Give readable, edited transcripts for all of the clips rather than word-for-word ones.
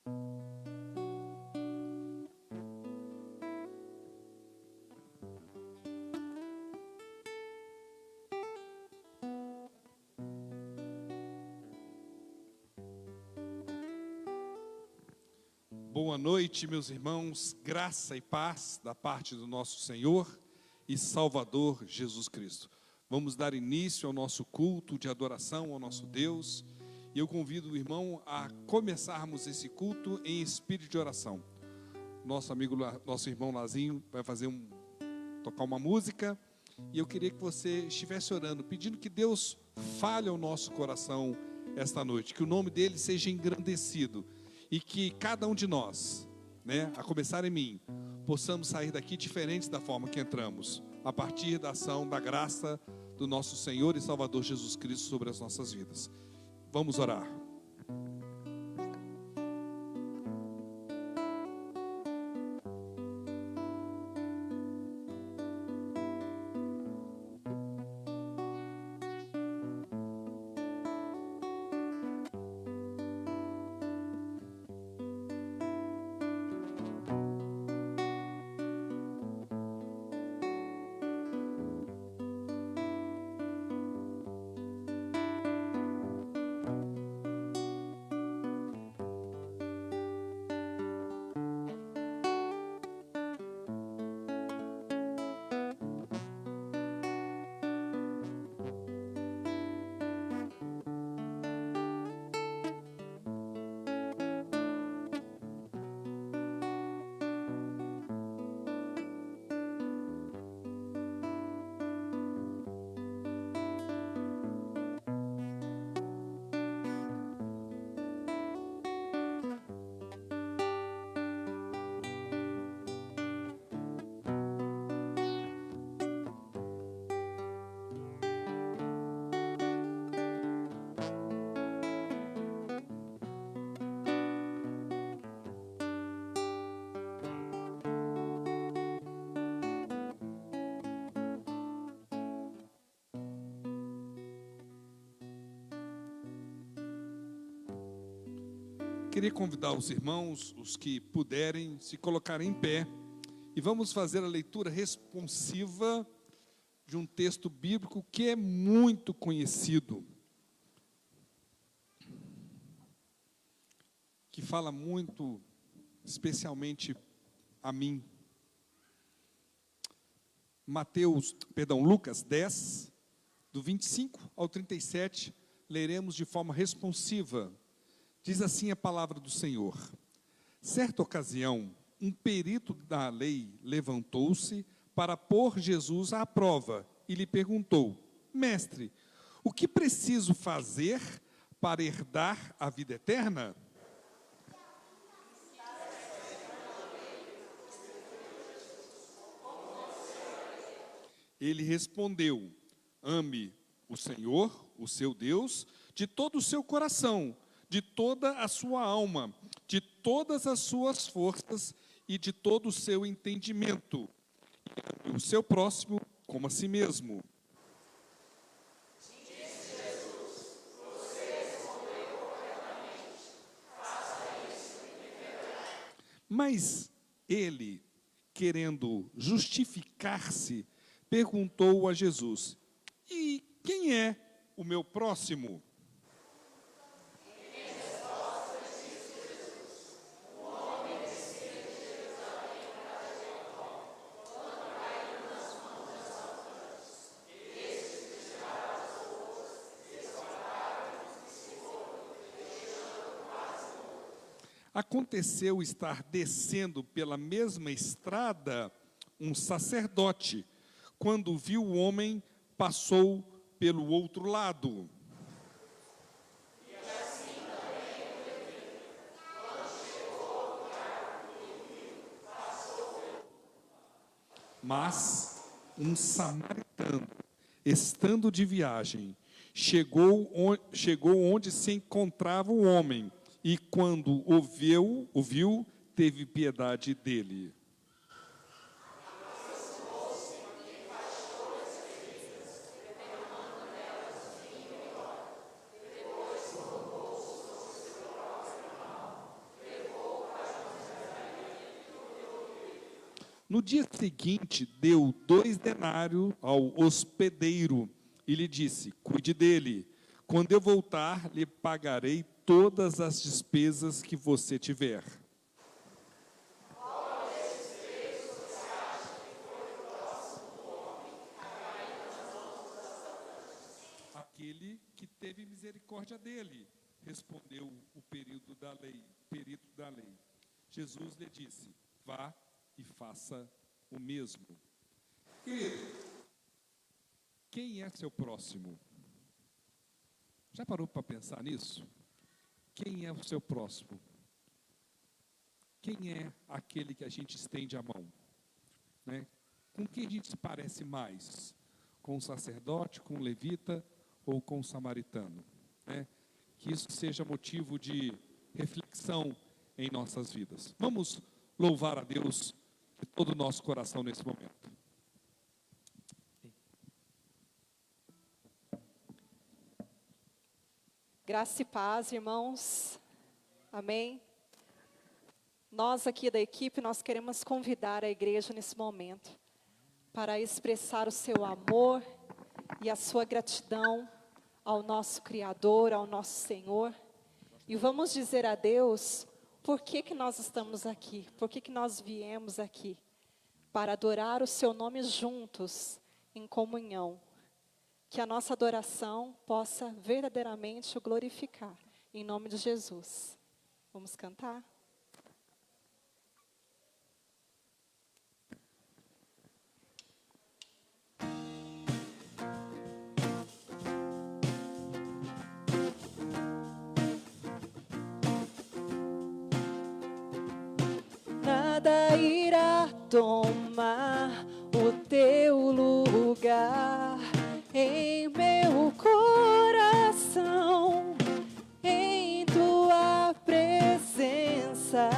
Boa noite, meus irmãos, graça e paz da parte do nosso Senhor e Salvador Jesus Cristo. Vamos dar início ao nosso culto de adoração ao nosso Deus, e eu convido o irmão a começarmos esse culto em espírito de oração. Nosso irmão Lazinho vai tocar uma música, e eu queria que você estivesse orando, pedindo que Deus fale ao nosso coração esta noite, que o nome dele seja engrandecido, e que cada um de nós, a começar em mim, possamos sair daqui diferentes da forma que entramos, a partir da ação, da graça do nosso Senhor e Salvador Jesus Cristo sobre as nossas vidas. Vamos orar. Queria convidar os irmãos, os que puderem, se colocarem em pé, e vamos fazer a leitura responsiva de um texto bíblico que é muito conhecido, que fala muito, especialmente a mim. Lucas 10, do 25 ao 37, leremos de forma responsiva. Diz assim a palavra do Senhor: certa ocasião, um perito da lei levantou-se para pôr Jesus à prova e lhe perguntou: mestre, o que preciso fazer para herdar a vida eterna? Ele respondeu: ame o Senhor, o seu Deus, de todo o seu coração, de toda a sua alma, de todas as suas forças e de todo o seu entendimento, e o seu próximo como a si mesmo. Disse Jesus: você respondeu corretamente, faça isso e viverá. Mas ele, querendo justificar-se, perguntou a Jesus: e quem é o meu próximo? Aconteceu estar descendo pela mesma estrada um sacerdote. Quando viu o homem, passou pelo outro lado. E assim também o levita, quando chegou ao lugar que viu, passou pelo. Mas um samaritano, estando de viagem, chegou onde se encontrava o homem, e quando o viu, teve piedade dele. Depois No dia seguinte, deu 2 denários ao hospedeiro e lhe disse: cuide dele. Quando eu voltar, lhe pagarei todas as despesas que você tiver. Aquele que teve misericórdia dele, respondeu o perito da lei. Jesus lhe disse: vá e faça o mesmo. Querido, quem é seu próximo? Já parou para pensar nisso? Quem é o seu próximo? Quem é aquele que a gente estende a mão? Né? Com quem a gente se parece mais? Com o sacerdote, com o levita ou com o samaritano? Né? Que isso seja motivo de reflexão em nossas vidas. Vamos louvar a Deus de todo o nosso coração nesse momento. Graça e paz, irmãos. Amém. Nós aqui da equipe, nós queremos convidar a igreja nesse momento para expressar o seu amor e a sua gratidão ao nosso Criador, ao nosso Senhor. E vamos dizer a Deus por que nós estamos aqui, por que nós viemos aqui. Para adorar o seu nome juntos, em comunhão. Que a nossa adoração possa verdadeiramente o glorificar. Em nome de Jesus. Vamos cantar? Nada irá tomar o teu lugar em meu coração, em tua presença.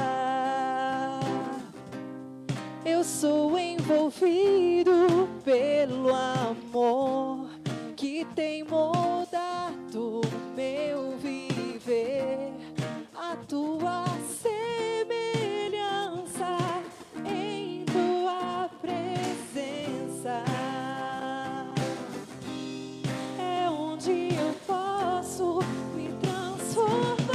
Eu sou envolvido pelo amor que tem moldado meu viver, a tua semelhança em tua presença. É onde eu posso me transformar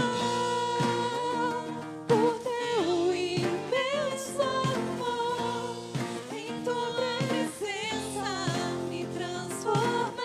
por teu imenso amor, em tua presença me transformar.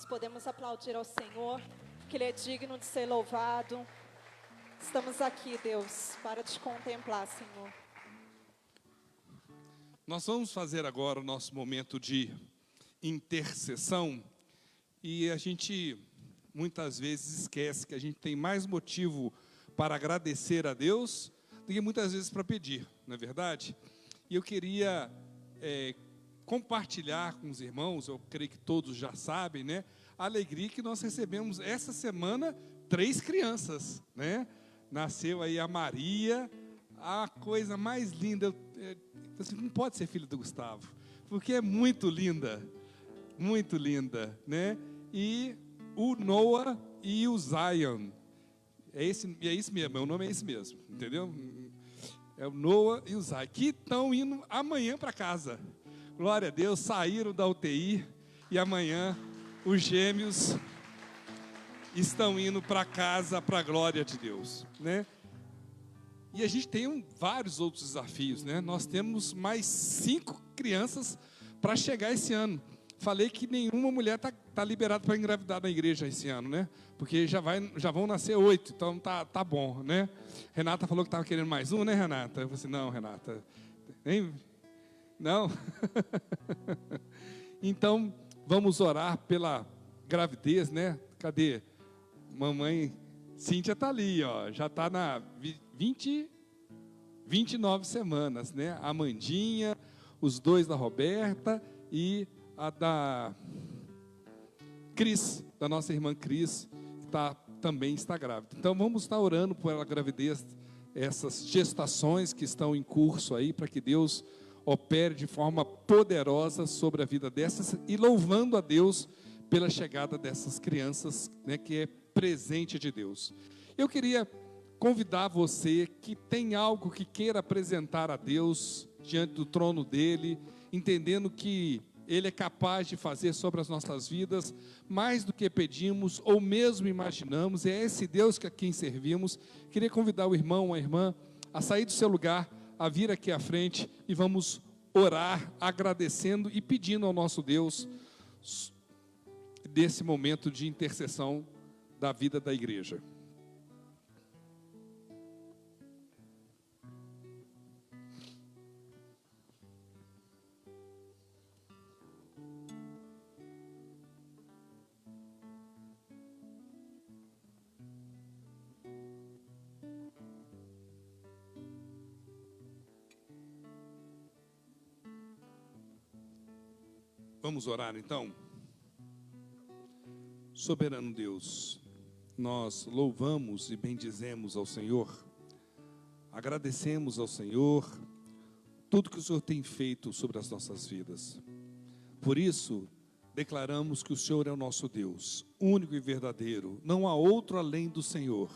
nós podemos aplaudir ao Senhor, que Ele é digno de ser louvado. Estamos aqui, Deus, para te contemplar, Senhor. Nós vamos fazer agora o nosso momento de intercessão. E a gente muitas vezes esquece que a gente tem mais motivo para agradecer a Deus do que muitas vezes para pedir, não é verdade? E eu queria compartilhar com os irmãos, eu creio que todos já sabem, né? A alegria que nós recebemos essa semana 3 crianças, né? Nasceu aí a Maria, a coisa mais linda. Você não pode ser filho do Gustavo, porque é muito linda, né? E o Noah e o Zion, é isso mesmo, o nome é esse mesmo, entendeu? É o Noah e o Zion, que estão indo amanhã para casa. Glória a Deus, saíram da UTI e amanhã os gêmeos estão indo para casa para a glória de Deus, né? E a gente tem vários outros desafios, né? Nós temos mais 5 crianças para chegar esse ano. Falei que nenhuma mulher tá liberada para engravidar na igreja esse ano, né? Porque já vão nascer 8, então tá bom, né? Renata falou que estava querendo mais um, né, Renata? Eu falei assim, não, Renata, não. Então, vamos orar pela gravidez, né? Cadê? Mamãe Cíntia está ali, ó, já está na 29 semanas, né? A Amandinha, os 2 da Roberta e a da Cris, da nossa irmã Cris, que também está grávida. Então vamos estar orando pela gravidez, essas gestações que estão em curso aí, para que Deus opere de forma poderosa sobre a vida dessas e louvando a Deus pela chegada dessas crianças, né, que é presente de Deus. Eu queria convidar você que tem algo que queira apresentar a Deus diante do trono dele, entendendo que Ele é capaz de fazer sobre as nossas vidas mais do que pedimos ou mesmo imaginamos. É esse Deus que a quem servimos. Queria convidar o irmão, a irmã, a sair do seu lugar, a vir aqui à frente e vamos orar agradecendo e pedindo ao nosso Deus desse momento de intercessão da vida da igreja. Vamos orar então? Soberano Deus, nós louvamos e bendizemos ao Senhor, agradecemos ao Senhor tudo que o Senhor tem feito sobre as nossas vidas. Por isso, declaramos que o Senhor é o nosso Deus, único e verdadeiro, não há outro além do Senhor.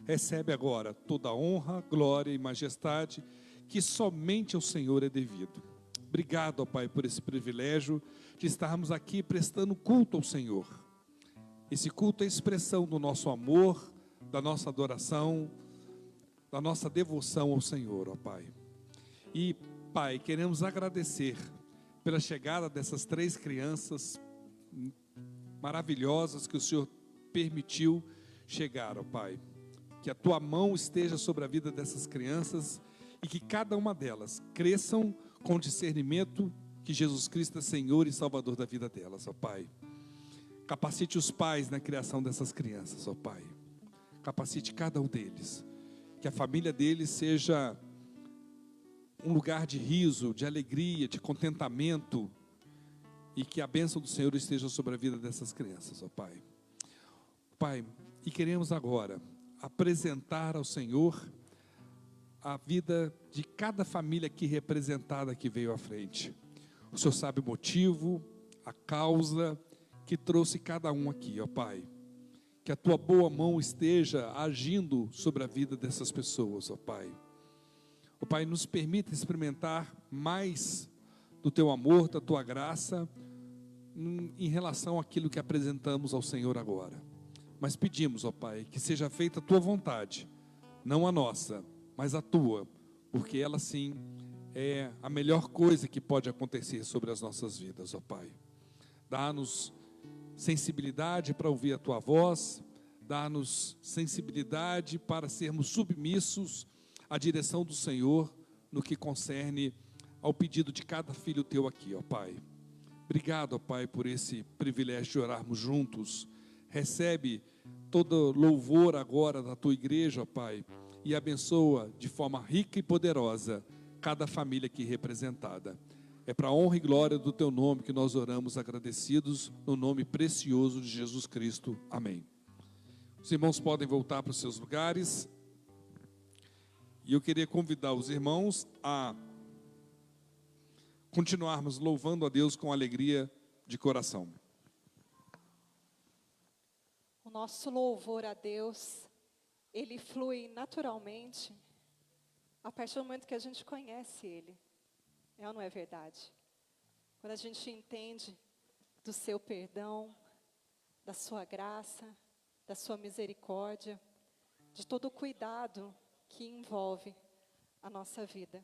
Recebe agora toda a honra, glória e majestade que somente ao Senhor é devido. Obrigado, ó Pai, por esse privilégio de estarmos aqui prestando culto ao Senhor. Esse culto é a expressão do nosso amor, da nossa adoração, da nossa devoção ao Senhor, ó Pai. E, Pai, queremos agradecer pela chegada dessas 3 crianças maravilhosas que o Senhor permitiu chegar, ó Pai. Que a Tua mão esteja sobre a vida dessas crianças e que cada uma delas cresçam com discernimento que Jesus Cristo é Senhor e Salvador da vida delas, ó Pai. Capacite os pais na criação dessas crianças, ó Pai. Capacite cada um deles. Que a família deles seja um lugar de riso, de alegria, de contentamento. E que a bênção do Senhor esteja sobre a vida dessas crianças, ó Pai. Pai, e queremos agora apresentar ao Senhor a vida de cada família aqui representada que veio à frente. O Senhor sabe o motivo, a causa que trouxe cada um aqui, ó Pai. Que a Tua boa mão esteja agindo sobre a vida dessas pessoas, ó Pai. Ó Pai, nos permita experimentar mais do Teu amor, da Tua graça, em relação àquilo que apresentamos ao Senhor agora. Mas pedimos, ó Pai, que seja feita a Tua vontade, não a nossa, mas a Tua, porque ela sim é a melhor coisa que pode acontecer sobre as nossas vidas, ó Pai. Dá-nos sensibilidade para ouvir a tua voz, dá-nos sensibilidade para sermos submissos à direção do Senhor no que concerne ao pedido de cada filho teu aqui, ó Pai. Obrigado, ó Pai, por esse privilégio de orarmos juntos. Recebe todo louvor agora da tua igreja, ó Pai, e abençoa de forma rica e poderosa cada família aqui representada. É para a honra e glória do teu nome que nós oramos agradecidos, no nome precioso de Jesus Cristo. Amém. Os irmãos podem voltar para os seus lugares. E eu queria convidar os irmãos a continuarmos louvando a Deus com alegria de coração. O nosso louvor a Deus, ele flui naturalmente a partir do momento que a gente conhece Ele. É ou não é verdade? Quando a gente entende do seu perdão, da sua graça, da sua misericórdia, de todo o cuidado que envolve a nossa vida.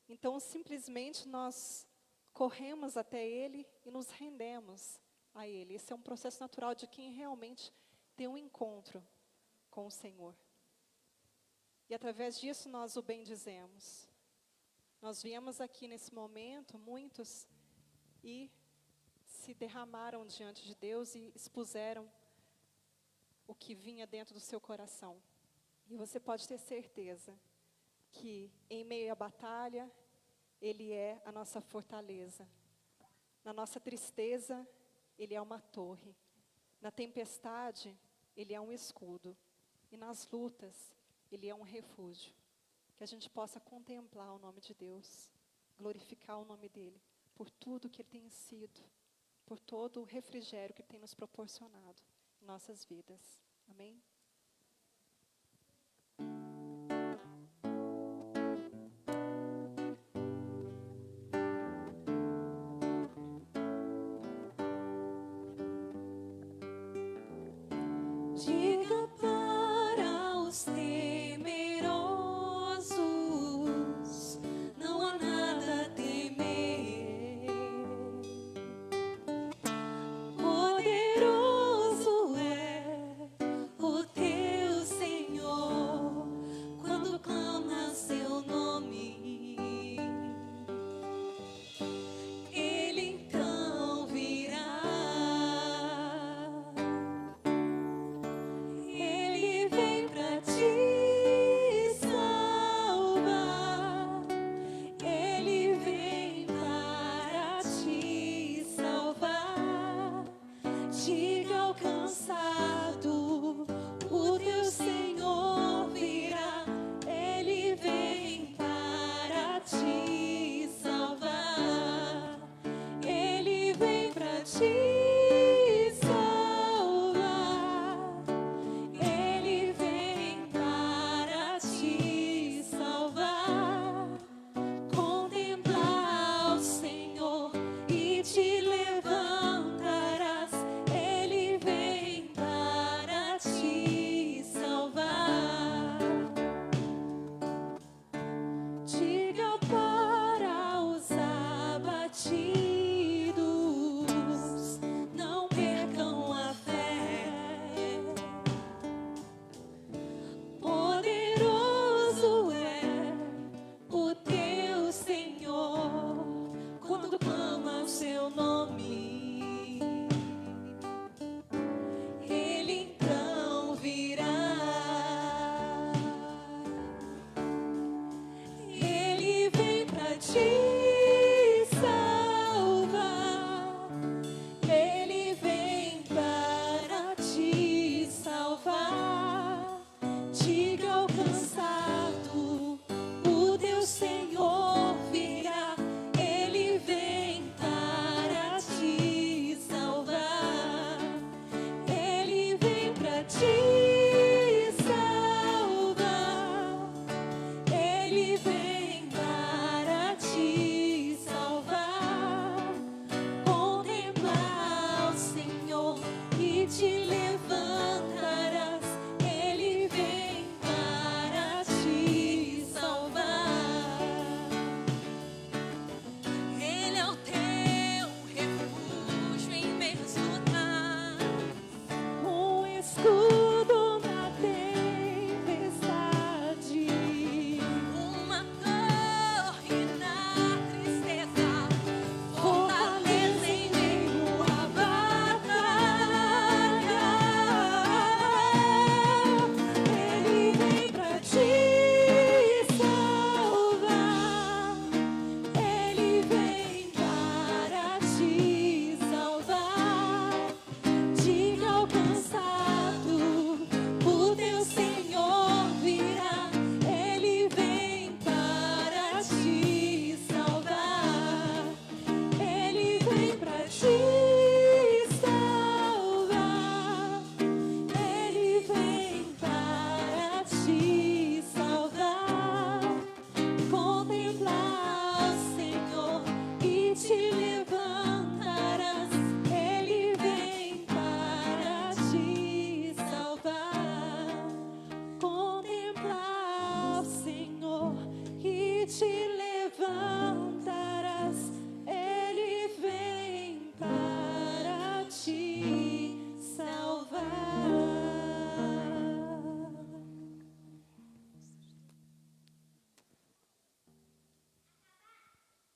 Então, simplesmente nós corremos até Ele e nos rendemos a Ele. Esse é um processo natural de quem realmente tem um encontro com o Senhor. E através disso nós o bendizemos. Nós viemos aqui nesse momento, muitos, e se derramaram diante de Deus e expuseram o que vinha dentro do seu coração. E você pode ter certeza que em meio à batalha, Ele é a nossa fortaleza. Na nossa tristeza, Ele é uma torre. Na tempestade, Ele é um escudo. E nas lutas, Ele é um refúgio. Que a gente possa contemplar o nome de Deus, glorificar o nome dEle, por tudo que Ele tem sido, por todo o refrigério que Ele tem nos proporcionado em nossas vidas. Amém? Diga para os temerosos, não há nada a temer. Poderoso é o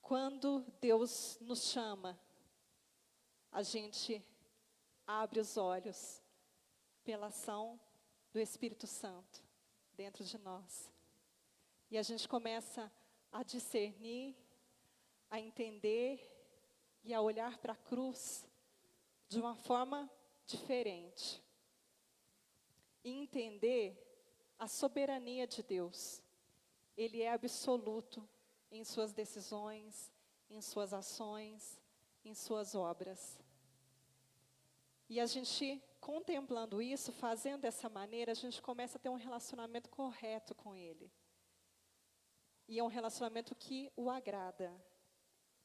Quando Deus nos chama, a gente abre os olhos pela ação do Espírito Santo dentro de nós. E a gente começa a discernir, a entender e a olhar para a cruz de uma forma diferente. E entender a soberania de Deus. Ele é absoluto em suas decisões, em suas ações, em suas obras. E a gente, contemplando isso, fazendo dessa maneira, a gente começa a ter um relacionamento correto com Ele. E é um relacionamento que o agrada.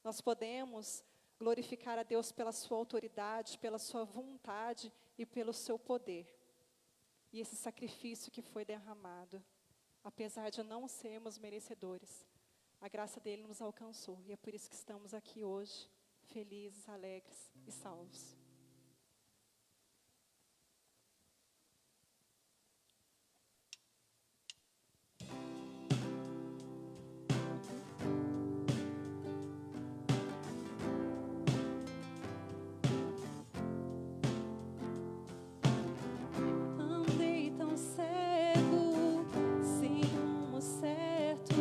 Nós podemos glorificar a Deus pela sua autoridade, pela sua vontade e pelo seu poder. E esse sacrifício que foi derramado, apesar de não sermos merecedores, a graça dele nos alcançou. E é por isso que estamos aqui hoje, felizes, alegres e salvos. Andei tão cego, sem rumo certo,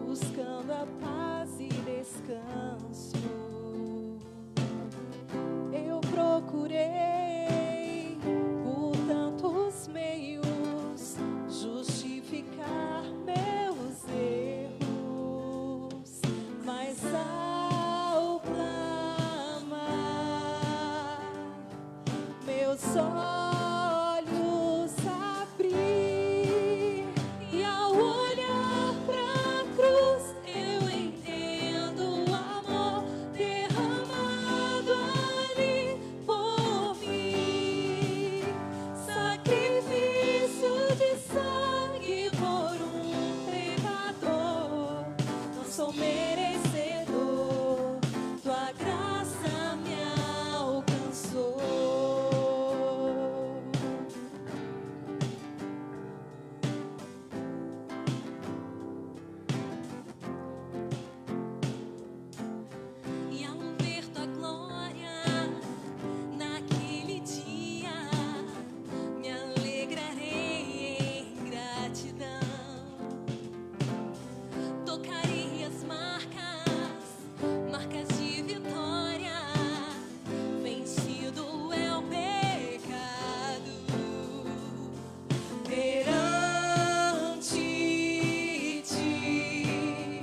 buscando a paz e descanso. Eu procurei por tantos meios justificar meus erros, mas ao clamar, meus olhos abri, e ao olhar pra cruz eu entendo o amor derramado ali por mim. Sacrifício de sangue por um pecador. Não sou merecedor, tua graça me alcançou. E ao ver tua glória naquele dia, me alegrarei em gratidão. Tocarei as marcas de vitória. Vencido é o pecado. Perante ti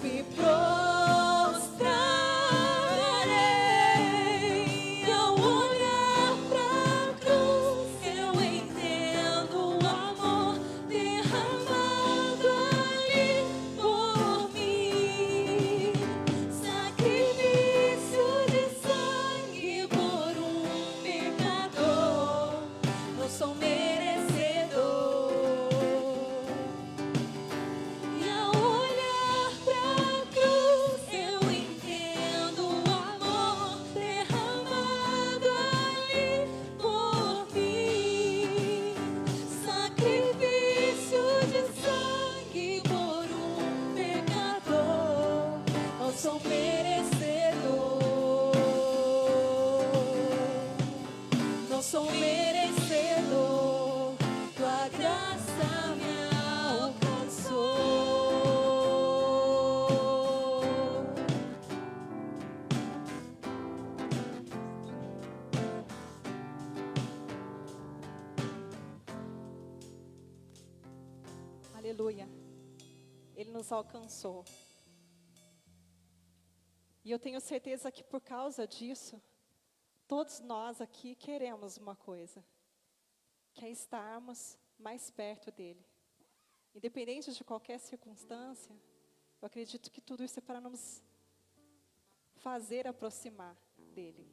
me prostrarei. Ao olhar pra cruz eu entendo o amor derramado ali por mim. Sacrifício de sangue por um pecador. Não sou merecedor. E ao olhar pra cruz eu entendo o amor derramado ali por mim. Sacrifício de sangue por um pecador. Não sou merecedor. Não sou merecedor, tua graça me alcançou. Aleluia. Ele nos alcançou. E eu tenho certeza que por causa disso, todos nós aqui queremos uma coisa, que é estarmos mais perto dele. Independente de qualquer circunstância, eu acredito que tudo isso é para nos fazer aproximar dele.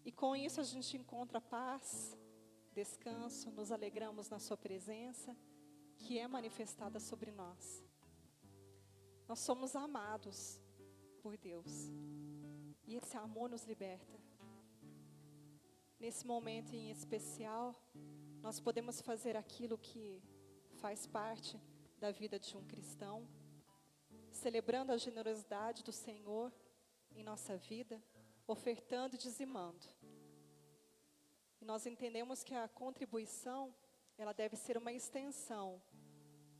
E com isso a gente encontra paz, descanso, nos alegramos na sua presença, que é manifestada sobre nós. Nós somos amados por Deus. E esse amor nos liberta. Nesse momento em especial, nós podemos fazer aquilo que faz parte da vida de um cristão, celebrando a generosidade do Senhor em nossa vida, ofertando e dizimando. E nós entendemos que a contribuição, ela deve ser uma extensão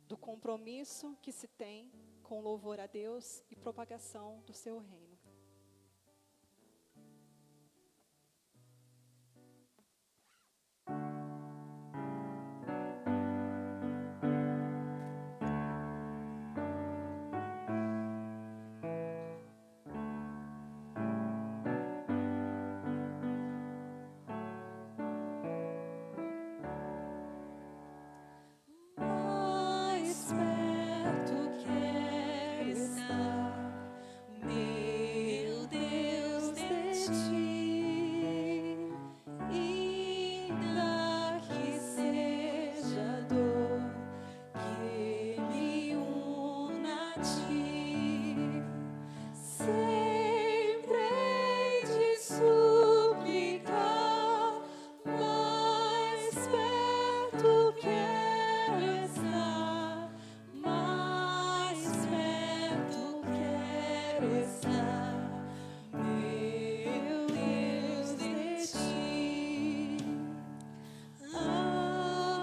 do compromisso que se tem com louvor a Deus e propagação do seu reino. Mais perto quero estar, meu Deus, de ti, ainda que seja dor que me una a ti, sempre hei de suplicar, mais perto quero estar, mais perto quero estar, meu Deus, de ti.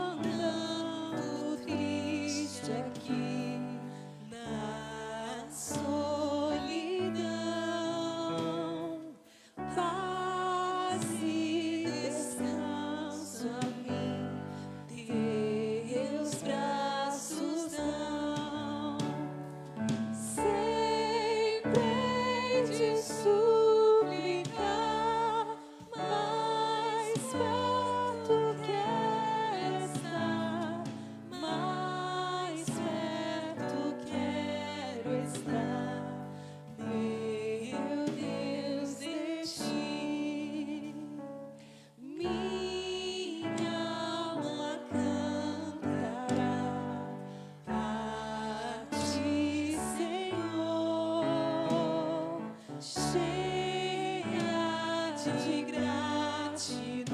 Andando triste aqui na solidão, paz e descanso a mim teus braços dão. Sempre hei de suplicar, mais perto quero estar, mais perto quero estar, meu Deus, de ti. Minha alma cantará a ti, Senhor, cheia de gratidão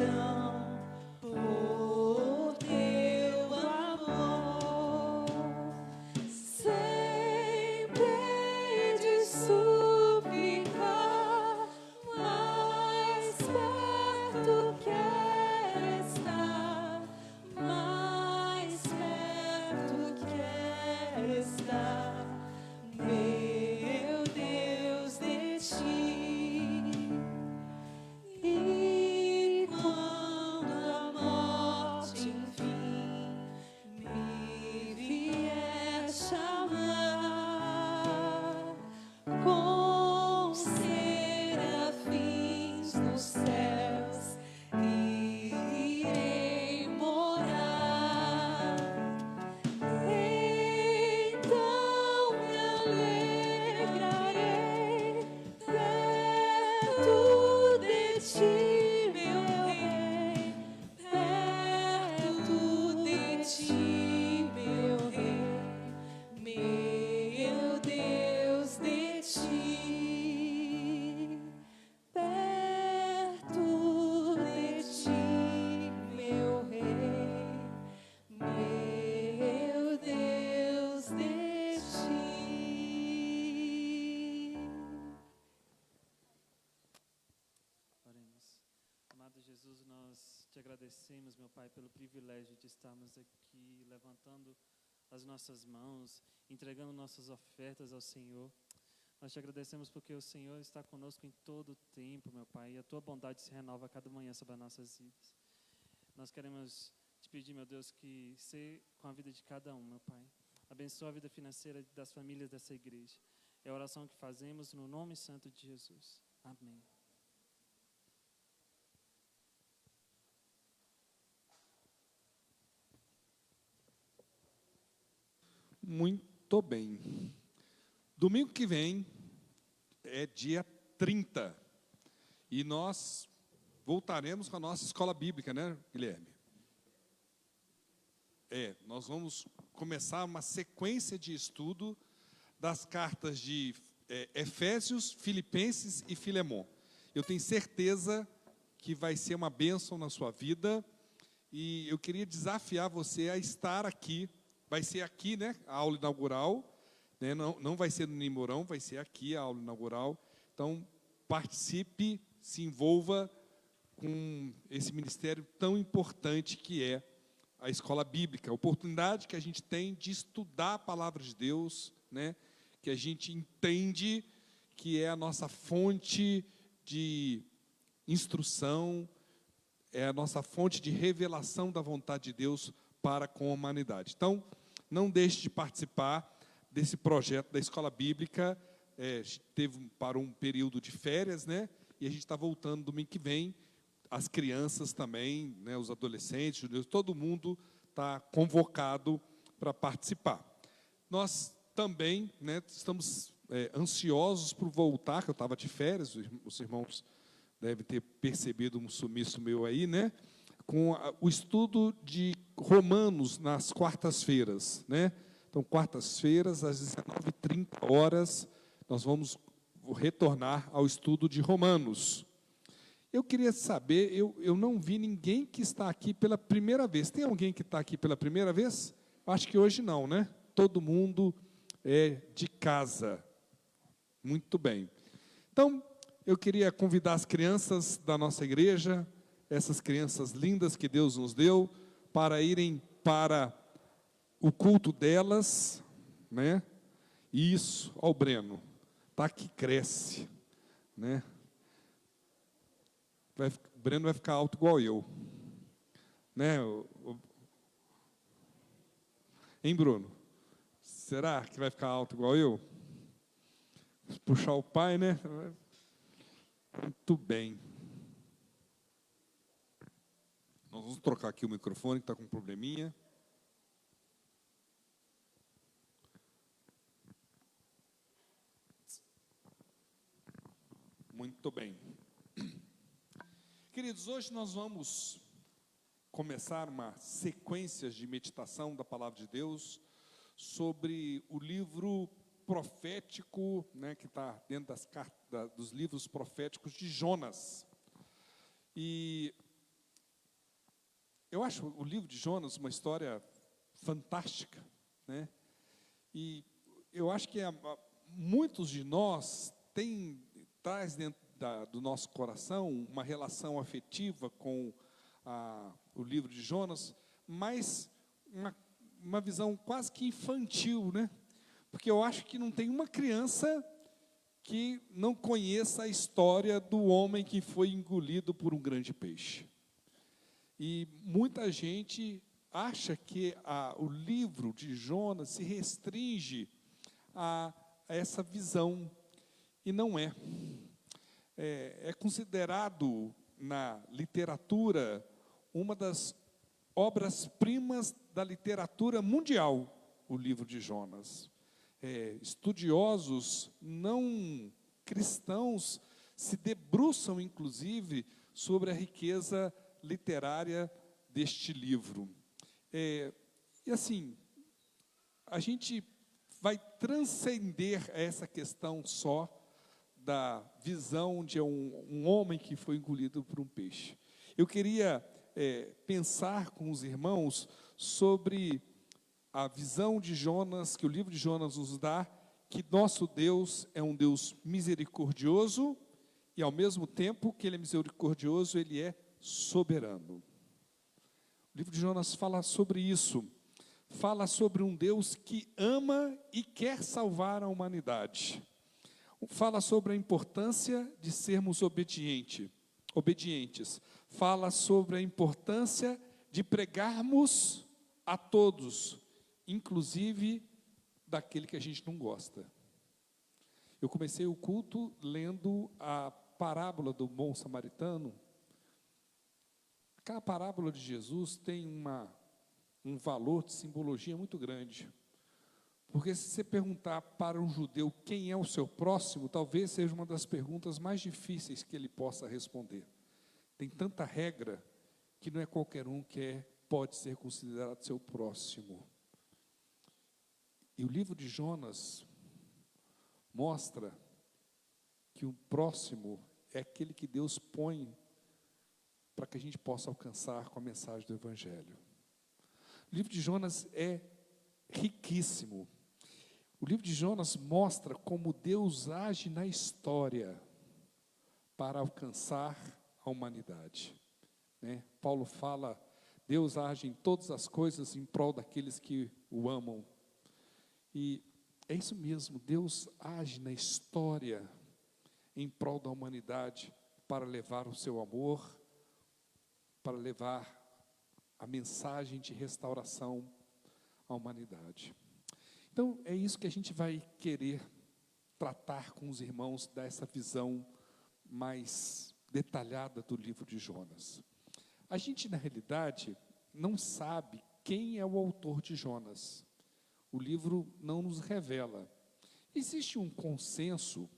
por teu amor. Sempre hei de suplicar, mais perto quero estar, mais perto quero estar, meu Deus, de ti. E quando a morte enfim me vier chamar, com serafins nos céus irei morar. Então me alegrarei perto de ti, meu Rei, perto de ti, meu Rei, meu Deus, de ti, perto de ti, meu Rei, meu Deus, de ti. Oremos. Amado Jesus, nós te agradecemos, meu Pai, pelo privilégio de estarmos aqui levantando as nossas mãos, entregando nossas ofertas ao Senhor. Nós te agradecemos porque o Senhor está conosco em todo o tempo, meu Pai, e a tua bondade se renova a cada manhã sobre as nossas vidas. Nós queremos te pedir, meu Deus, que seja com a vida de cada um, meu Pai. Abençoa a vida financeira das famílias dessa igreja. É a oração que fazemos no nome santo de Jesus. Amém. Muito bem. Domingo que vem é dia 30. E nós voltaremos com a nossa escola bíblica, né, Guilherme? Nós vamos começar uma sequência de estudo das cartas de Efésios, Filipenses e Filemon. Eu tenho certeza que vai ser uma bênção na sua vida. E eu queria desafiar você a estar aqui. Vai ser aqui, né, a aula inaugural. né? Não vai ser no Nimorão, vai ser aqui a aula inaugural. Então, participe, se envolva com esse ministério tão importante que é a escola bíblica. A oportunidade que a gente tem de estudar a palavra de Deus, né? Que a gente entende que é a nossa fonte de instrução, é a nossa fonte de revelação da vontade de Deus para com a humanidade. Então, não deixe de participar desse projeto da escola bíblica. Para um período de férias, né? E a gente está voltando domingo que vem. As crianças também, né? Os adolescentes, todo mundo está convocado para participar. Nós também, né, estamos ansiosos por voltar, que eu estava de férias, os irmãos devem ter percebido um sumiço meu aí, né? Com o estudo de Romanos nas quartas-feiras, né? Então, quartas-feiras, às 19h30, nós vamos retornar ao estudo de Romanos. Eu queria saber, eu não vi ninguém que está aqui pela primeira vez. Tem alguém que está aqui pela primeira vez? Acho que hoje não, né? Todo mundo é de casa. Muito bem. Então, eu queria convidar as crianças da nossa igreja, essas crianças lindas que Deus nos deu, para irem para o culto delas, né? Isso, ó o Breno, tá que cresce, né? O Breno vai ficar alto igual eu, né? Hein, Bruno? Será que vai ficar alto igual eu? Puxar o pai, né? Muito bem. Nós vamos trocar aqui o microfone, que está com um probleminha. Muito bem. Queridos, hoje nós vamos começar uma sequência de meditação da Palavra de Deus sobre o livro profético, né, que está dentro dos livros proféticos de Jonas. E eu acho o livro de Jonas uma história fantástica, né? E eu acho que muitos de nós traz dentro do nosso coração uma relação afetiva com o livro de Jonas, mas uma visão quase que infantil, né? Porque eu acho que não tem uma criança que não conheça a história do homem que foi engolido por um grande peixe. E muita gente acha que o livro de Jonas se restringe a essa visão, e não é. É considerado na literatura uma das obras-primas da literatura mundial, o livro de Jonas. Estudiosos não cristãos se debruçam, inclusive, sobre a riqueza literária deste livro. E assim, a gente vai transcender essa questão só da visão de um homem que foi engolido por um peixe. Eu queria pensar com os irmãos sobre a visão de Jonas, que o livro de Jonas nos dá, que nosso Deus é um Deus misericordioso e, ao mesmo tempo que Ele é misericordioso, Ele é soberano. O livro de Jonas fala sobre isso. Fala sobre um Deus que ama e quer salvar a humanidade. Fala sobre a importância de sermos obedientes. Fala sobre a importância de pregarmos a todos, inclusive daquele que a gente não gosta. Eu comecei o culto lendo a parábola do bom samaritano. Aquela parábola de Jesus tem um valor de simbologia muito grande. Porque se você perguntar para um judeu quem é o seu próximo, talvez seja uma das perguntas mais difíceis que ele possa responder. Tem tanta regra que não é qualquer um que pode ser considerado seu próximo. E o livro de Jonas mostra que o próximo é aquele que Deus põe para que a gente possa alcançar com a mensagem do Evangelho. O livro de Jonas é riquíssimo. O livro de Jonas mostra como Deus age na história para alcançar a humanidade, né? Paulo fala, Deus age em todas as coisas em prol daqueles que o amam. E é isso mesmo, Deus age na história em prol da humanidade para levar o seu amor, para levar a mensagem de restauração à humanidade. Então, é isso que a gente vai querer tratar com os irmãos, dar essa visão mais detalhada do livro de Jonas. A gente, na realidade, não sabe quem é o autor de Jonas. O livro não nos revela. Existe um consenso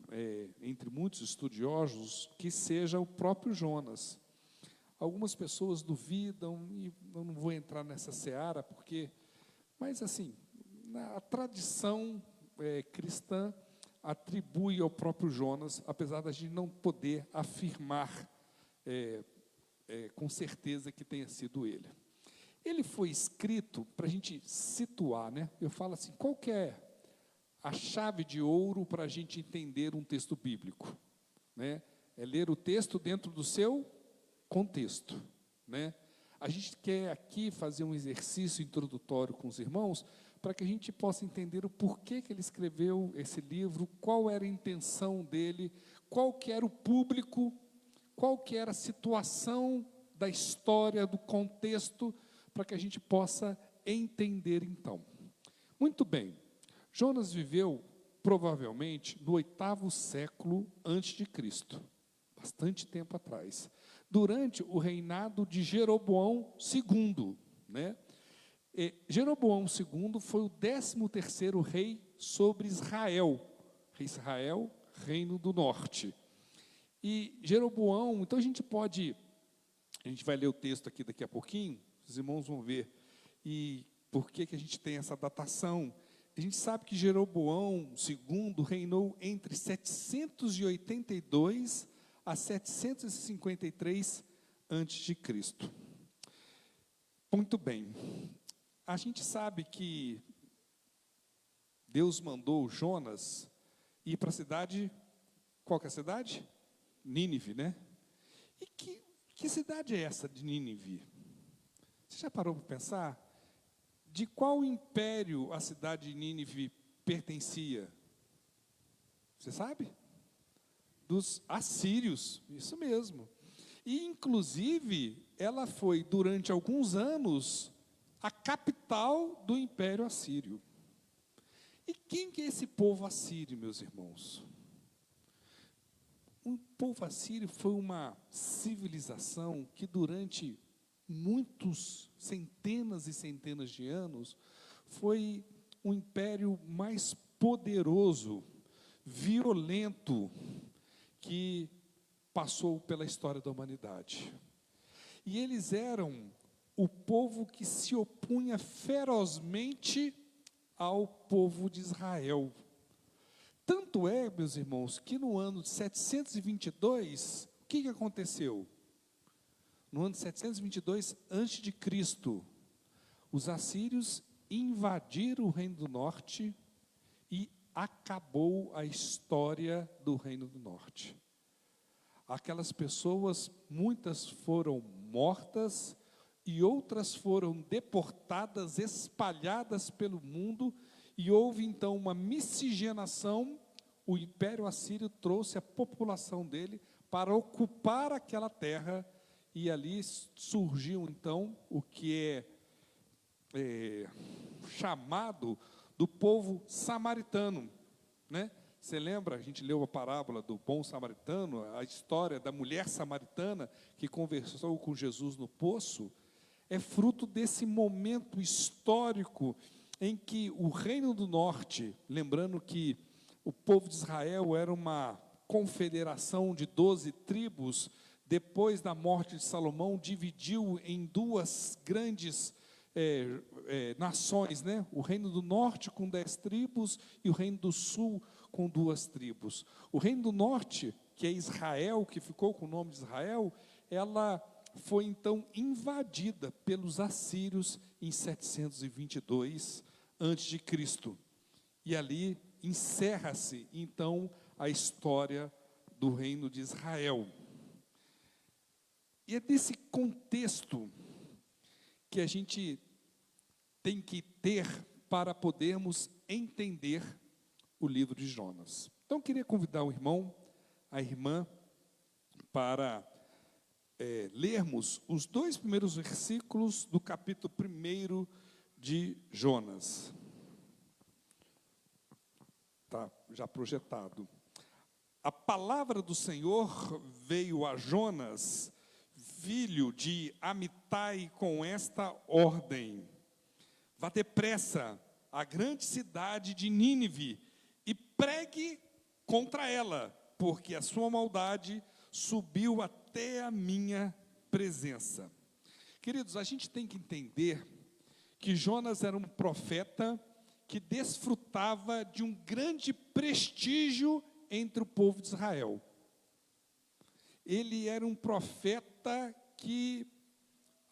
entre muitos estudiosos que seja o próprio Jonas. Algumas pessoas duvidam, e eu não vou entrar nessa seara, mas assim, a tradição cristã atribui ao próprio Jonas, apesar da gente não poder afirmar com certeza que tenha sido ele. Ele foi escrito, para a gente situar, né? Eu falo assim, qual que é a chave de ouro para a gente entender um texto bíblico, né? É ler o texto dentro do seu contexto, né? A gente quer aqui fazer um exercício introdutório com os irmãos, para que a gente possa entender o porquê que ele escreveu esse livro, qual era a intenção dele, qual que era o público, qual que era a situação da história, do contexto, para que a gente possa entender então. Muito bem, Jonas viveu provavelmente no 8º século antes de Cristo, bastante tempo atrás, durante o reinado de Jeroboão II, né? Jeroboão II foi o 13º rei sobre Israel, Reino do Norte. E Jeroboão, então a gente vai ler o texto aqui daqui a pouquinho, os irmãos vão ver, e por que a gente tem essa datação. A gente sabe que Jeroboão II reinou entre 782 a 753 a.C. Muito bem, a gente sabe que Deus mandou Jonas ir para a cidade, qual que é a cidade? Nínive, né? E que cidade é essa de Nínive? Você já parou para pensar? De qual império a cidade de Nínive pertencia? Você sabe? Dos assírios, isso mesmo. E, inclusive, ela foi, durante alguns anos, a capital do Império Assírio. E quem que é esse povo assírio, meus irmãos? O povo assírio foi uma civilização que, durante centenas e centenas de anos, foi o império mais poderoso, violento, que passou pela história da humanidade. E eles eram o povo que se opunha ferozmente ao povo de Israel. Tanto é, meus irmãos, que no ano de 722, o que aconteceu? No ano de 722 a.C., os assírios invadiram o Reino do Norte e acabou a história do Reino do Norte. Aquelas pessoas, muitas foram mortas e outras foram deportadas, espalhadas pelo mundo, e houve então uma miscigenação. O Império Assírio trouxe a população dele para ocupar aquela terra, e ali surgiu então o que é chamado do povo samaritano, né? Você lembra, a gente leu a parábola do bom samaritano, a história da mulher samaritana que conversou com Jesus no poço, é fruto desse momento histórico em que o Reino do Norte, lembrando que o povo de Israel era uma confederação de 12 tribos, depois da morte de Salomão, dividiu em duas grandes nações, né? O Reino do Norte com 10 tribos e o Reino do Sul com 2 tribos. O Reino do Norte, que é Israel, que ficou com o nome de Israel, ela foi então invadida pelos assírios em 722 a.C. E ali encerra-se, então, a história do reino de Israel. E é desse contexto que a gente tem que ter para podermos entender o livro de Jonas. Então, eu queria convidar o irmão, a irmã, para lermos os 2 primeiros versículos do capítulo 1 de Jonas. Está já projetado. A palavra do Senhor veio a Jonas, filho de Amitai, com esta ordem: vá depressa à grande cidade de Nínive e pregue contra ela, porque a sua maldade subiu até a minha presença. Queridos, a gente tem que entender que Jonas era um profeta que desfrutava de um grande prestígio entre o povo de Israel. Ele era um profeta que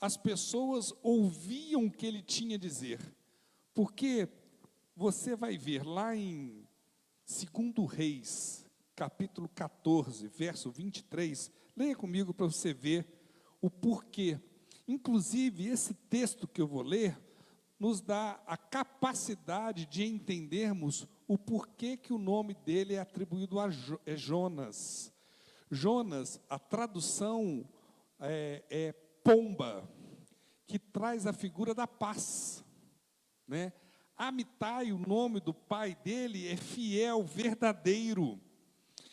as pessoas ouviam o que ele tinha a dizer. Porque você vai ver lá em 2 Reis, capítulo 14, verso 23, leia comigo para você ver o porquê. Inclusive, esse texto que eu vou ler, nos dá a capacidade de entendermos o porquê que o nome dele é atribuído a Jonas. Jonas, a tradução é pomba, que traz a figura da paz, né? Amitai, o nome do pai dele, é fiel, verdadeiro.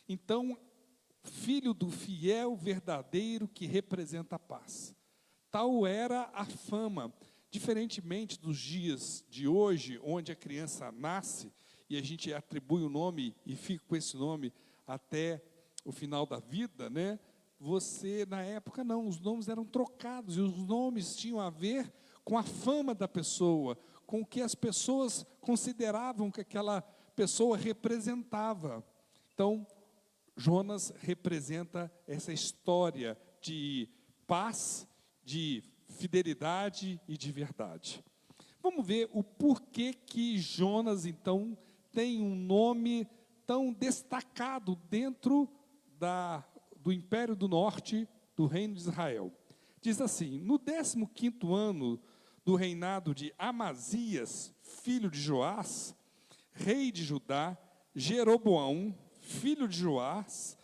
Então, filho do fiel, verdadeiro, que representa a paz. Tal era a fama. Diferentemente dos dias de hoje, onde a criança nasce e a gente atribui o nome e fica com esse nome até o final da vida, né? Você, na época, não, os nomes eram trocados e os nomes tinham a ver com a fama da pessoa, com o que as pessoas consideravam que aquela pessoa representava. Então, Jonas representa essa história de paz, de fidelidade e de verdade. Vamos ver o porquê que Jonas, então, tem um nome tão destacado dentro do Império do Norte, do Reino de Israel. Diz assim: no 15º ano do reinado de Amazias, filho de Joás, rei de Judá, Jeroboão, filho de Joás,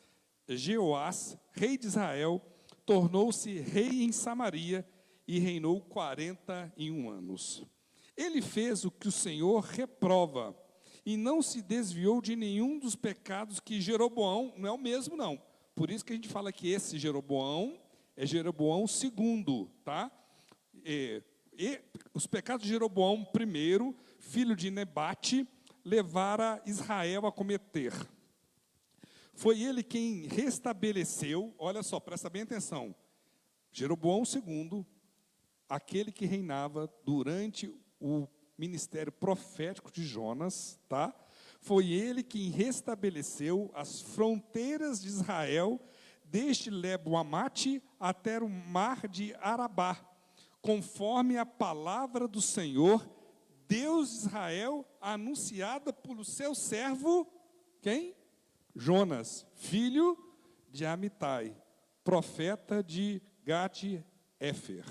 rei de Israel, tornou-se rei em Samaria e reinou 41 anos. Ele fez o que o Senhor reprova e não se desviou de nenhum dos pecados que Jeroboão, não é o mesmo não, por isso que a gente fala que esse Jeroboão é Jeroboão II, tá? E os pecados de Jeroboão I, filho de Nebate, levara Israel a cometer. Foi ele quem restabeleceu, olha só, presta bem atenção, Jeroboão II, aquele que reinava durante o ministério profético de Jonas, tá? Foi ele quem restabeleceu as fronteiras de Israel, desde Lebo-Amate até o mar de Arabá, conforme a palavra do Senhor, Deus de Israel, anunciada por seu servo, quem? Jonas, filho de Amitai, profeta de Gate-Éfer.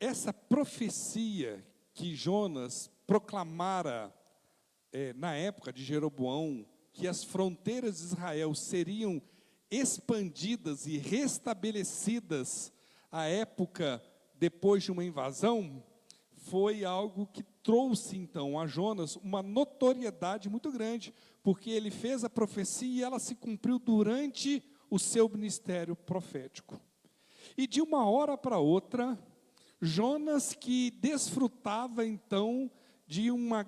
Essa profecia que Jonas proclamara na época de Jeroboão, que as fronteiras de Israel seriam expandidas e restabelecidas à época depois de uma invasão, foi algo que trouxe então a Jonas uma notoriedade muito grande, porque ele fez a profecia e ela se cumpriu durante o seu ministério profético. E de uma hora para outra, Jonas, que desfrutava então de uma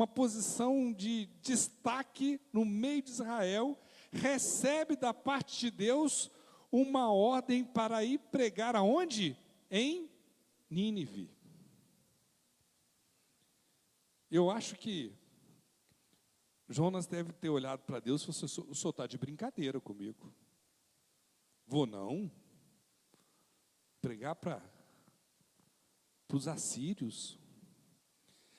posição de destaque no meio de Israel, recebe da parte de Deus uma ordem para ir pregar aonde? Em Nínive. Eu acho que Jonas deve ter olhado para Deus e falou: o senhor está de brincadeira comigo. Vou não pregar para os assírios.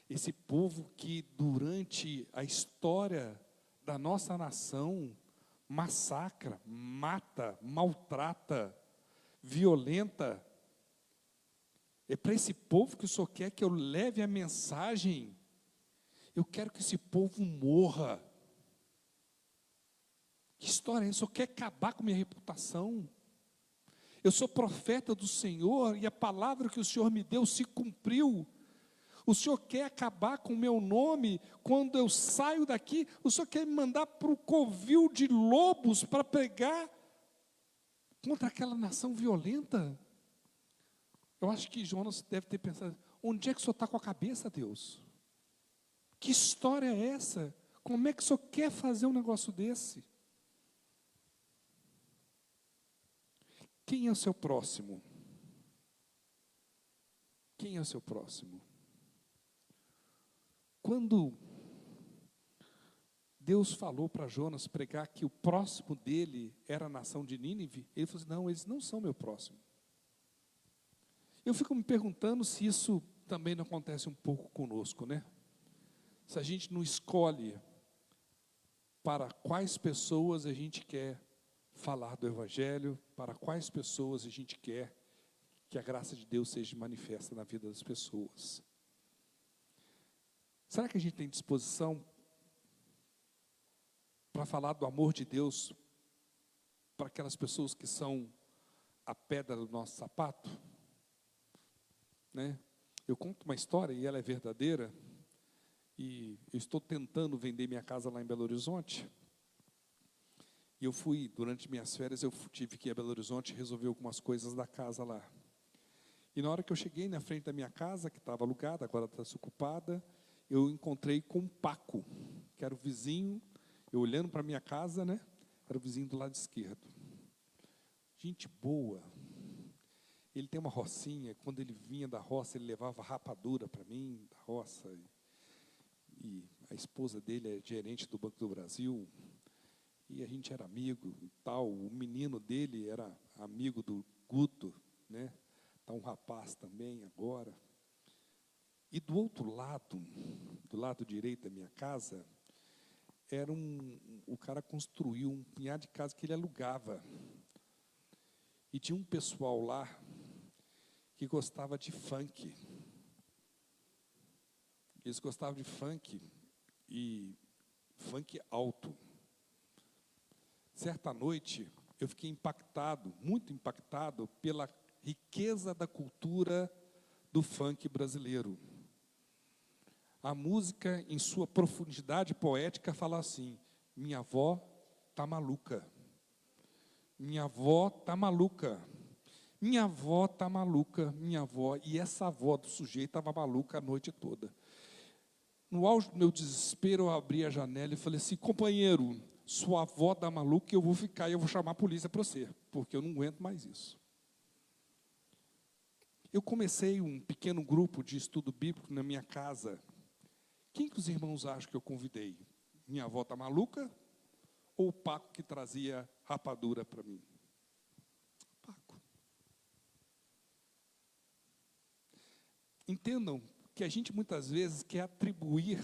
Esse povo que durante a história da nossa nação massacra, mata, maltrata, violenta. É para esse povo que o Senhor quer que eu leve a mensagem. Eu quero que esse povo morra. Que história é essa? O Senhor quer acabar com minha reputação. Eu sou profeta do Senhor e a palavra que o Senhor me deu se cumpriu. O Senhor quer acabar com o meu nome quando eu saio daqui. O Senhor quer me mandar para o covil de lobos para pregar contra aquela nação violenta. Eu acho que Jonas deve ter pensado, onde é que o Senhor está com a cabeça, Deus? Que história é essa? Como é que o Senhor quer fazer um negócio desse? Quem é o seu próximo? Quem é o seu próximo? Quando Deus falou para Jonas pregar que o próximo dele era a nação de Nínive, ele falou assim, não, eles não são meu próximo. Eu fico me perguntando se isso também não acontece um pouco conosco, né? Se a gente não escolhe para quais pessoas a gente quer falar do Evangelho, para quais pessoas a gente quer que a graça de Deus seja manifesta na vida das pessoas. Será que a gente tem disposição para falar do amor de Deus para aquelas pessoas que são a pedra do nosso sapato? Né? Eu conto uma história e ela é verdadeira, e eu estou tentando vender minha casa lá em Belo Horizonte, e eu fui, durante minhas férias, eu tive que ir a Belo Horizonte resolver algumas coisas da casa lá. E na hora que eu cheguei na frente da minha casa, que estava alugada, agora está desocupada, eu encontrei com um Paco, que era o vizinho, eu olhando para a minha casa, né? Era o vizinho do lado esquerdo. Gente boa. Ele tem uma rocinha, quando ele vinha da roça, ele levava rapadura para mim, da roça. E a esposa dele é gerente do Banco do Brasil, e a gente era amigo e tal. O menino dele era amigo do Guto, né? Está um rapaz também agora. E do outro lado, do lado direito da minha casa, era o cara construiu um punhado de casa que ele alugava. E tinha um pessoal lá que gostava de funk. Eles gostavam de funk, e funk alto. Certa noite, eu fiquei impactado, muito impactado, pela riqueza da cultura do funk brasileiro. A música, em sua profundidade poética, fala assim, minha avó tá maluca. Minha avó tá maluca. Minha avó tá maluca, minha avó. E essa avó do sujeito estava maluca a noite toda. No auge do meu desespero, eu abri a janela e falei assim, companheiro, sua avó tá maluca, eu vou ficar e eu vou chamar a polícia para você, porque eu não aguento mais isso. Eu comecei um pequeno grupo de estudo bíblico na minha casa. Quem que os irmãos acham que eu convidei? Minha avó tá maluca? Ou o Paco que trazia rapadura para mim? Paco. Entendam que a gente muitas vezes quer atribuir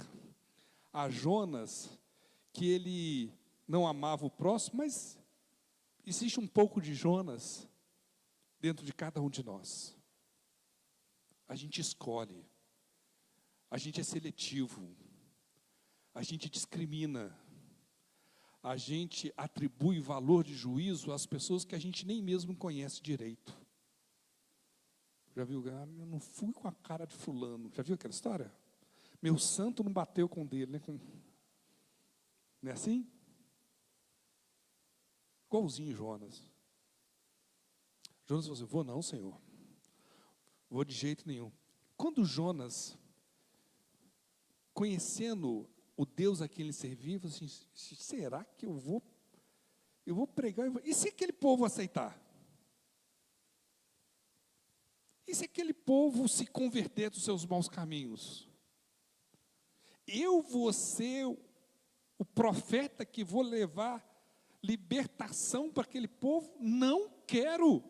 a Jonas que ele não amava o próximo, mas existe um pouco de Jonas dentro de cada um de nós. A gente escolhe, a gente é seletivo, a gente discrimina, a gente atribui valor de juízo às pessoas que a gente nem mesmo conhece direito. Já viu? Eu não fui com a cara de fulano. Já viu aquela história? Meu santo não bateu com o dele, né? Não é assim? Igualzinho Jonas. Jonas falou assim, vou não, Senhor. Vou de jeito nenhum. Quando Jonas, conhecendo o Deus a quem ele servia, falou assim, será que eu vou pregar? E se aquele povo aceitar? E se aquele povo se converter dos seus maus caminhos? Eu vou ser o profeta que vou levar libertação para aquele povo? Não quero.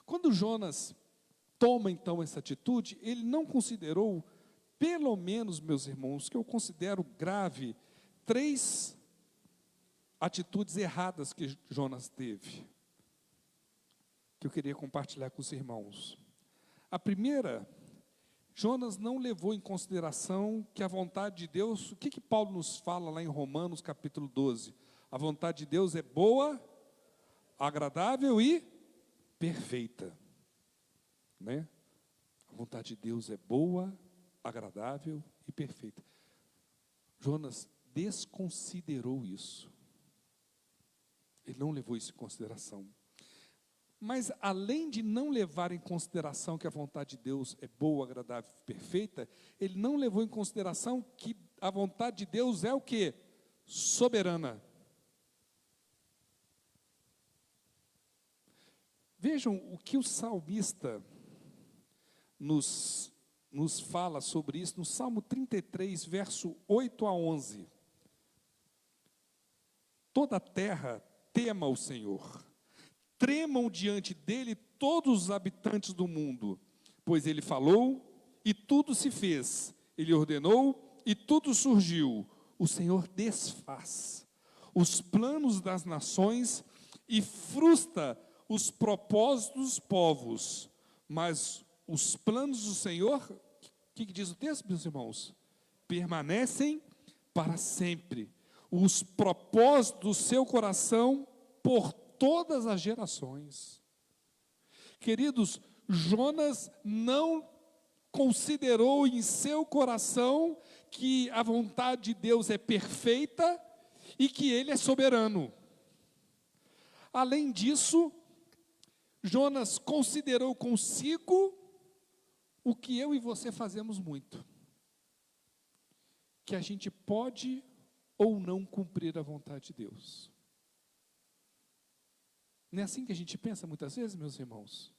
Quando Jonas toma então essa atitude, ele não considerou pelo menos, meus irmãos, que eu considero grave, 3 atitudes erradas que Jonas teve, que eu queria compartilhar com os irmãos. A primeira, Jonas não levou em consideração que a vontade de Deus, o que Paulo nos fala lá em Romanos capítulo 12? A vontade de Deus é boa, agradável e perfeita, né? A vontade de Deus é boa, agradável e perfeita. Jonas desconsiderou isso. Ele não levou isso em consideração. Mas, além de não levar em consideração que a vontade de Deus é boa, agradável e perfeita, ele não levou em consideração que a vontade de Deus é o quê? Soberana. Vejam o que o salmista nos fala sobre isso no Salmo 33, verso 8 a 11. Toda a terra tema o Senhor. Tremam diante dele todos os habitantes do mundo, pois ele falou e tudo se fez, ele ordenou e tudo surgiu. O Senhor desfaz os planos das nações e frustra os propósitos dos povos, mas os planos do Senhor, o que diz o texto, meus irmãos? Permanecem para sempre. Os propósitos do seu coração por todas as gerações. Queridos, Jonas não considerou em seu coração que a vontade de Deus é perfeita e que ele é soberano. Além disso, Jonas considerou consigo o que eu e você fazemos muito, que a gente pode ou não cumprir a vontade de Deus. Não é assim que a gente pensa muitas vezes, meus irmãos?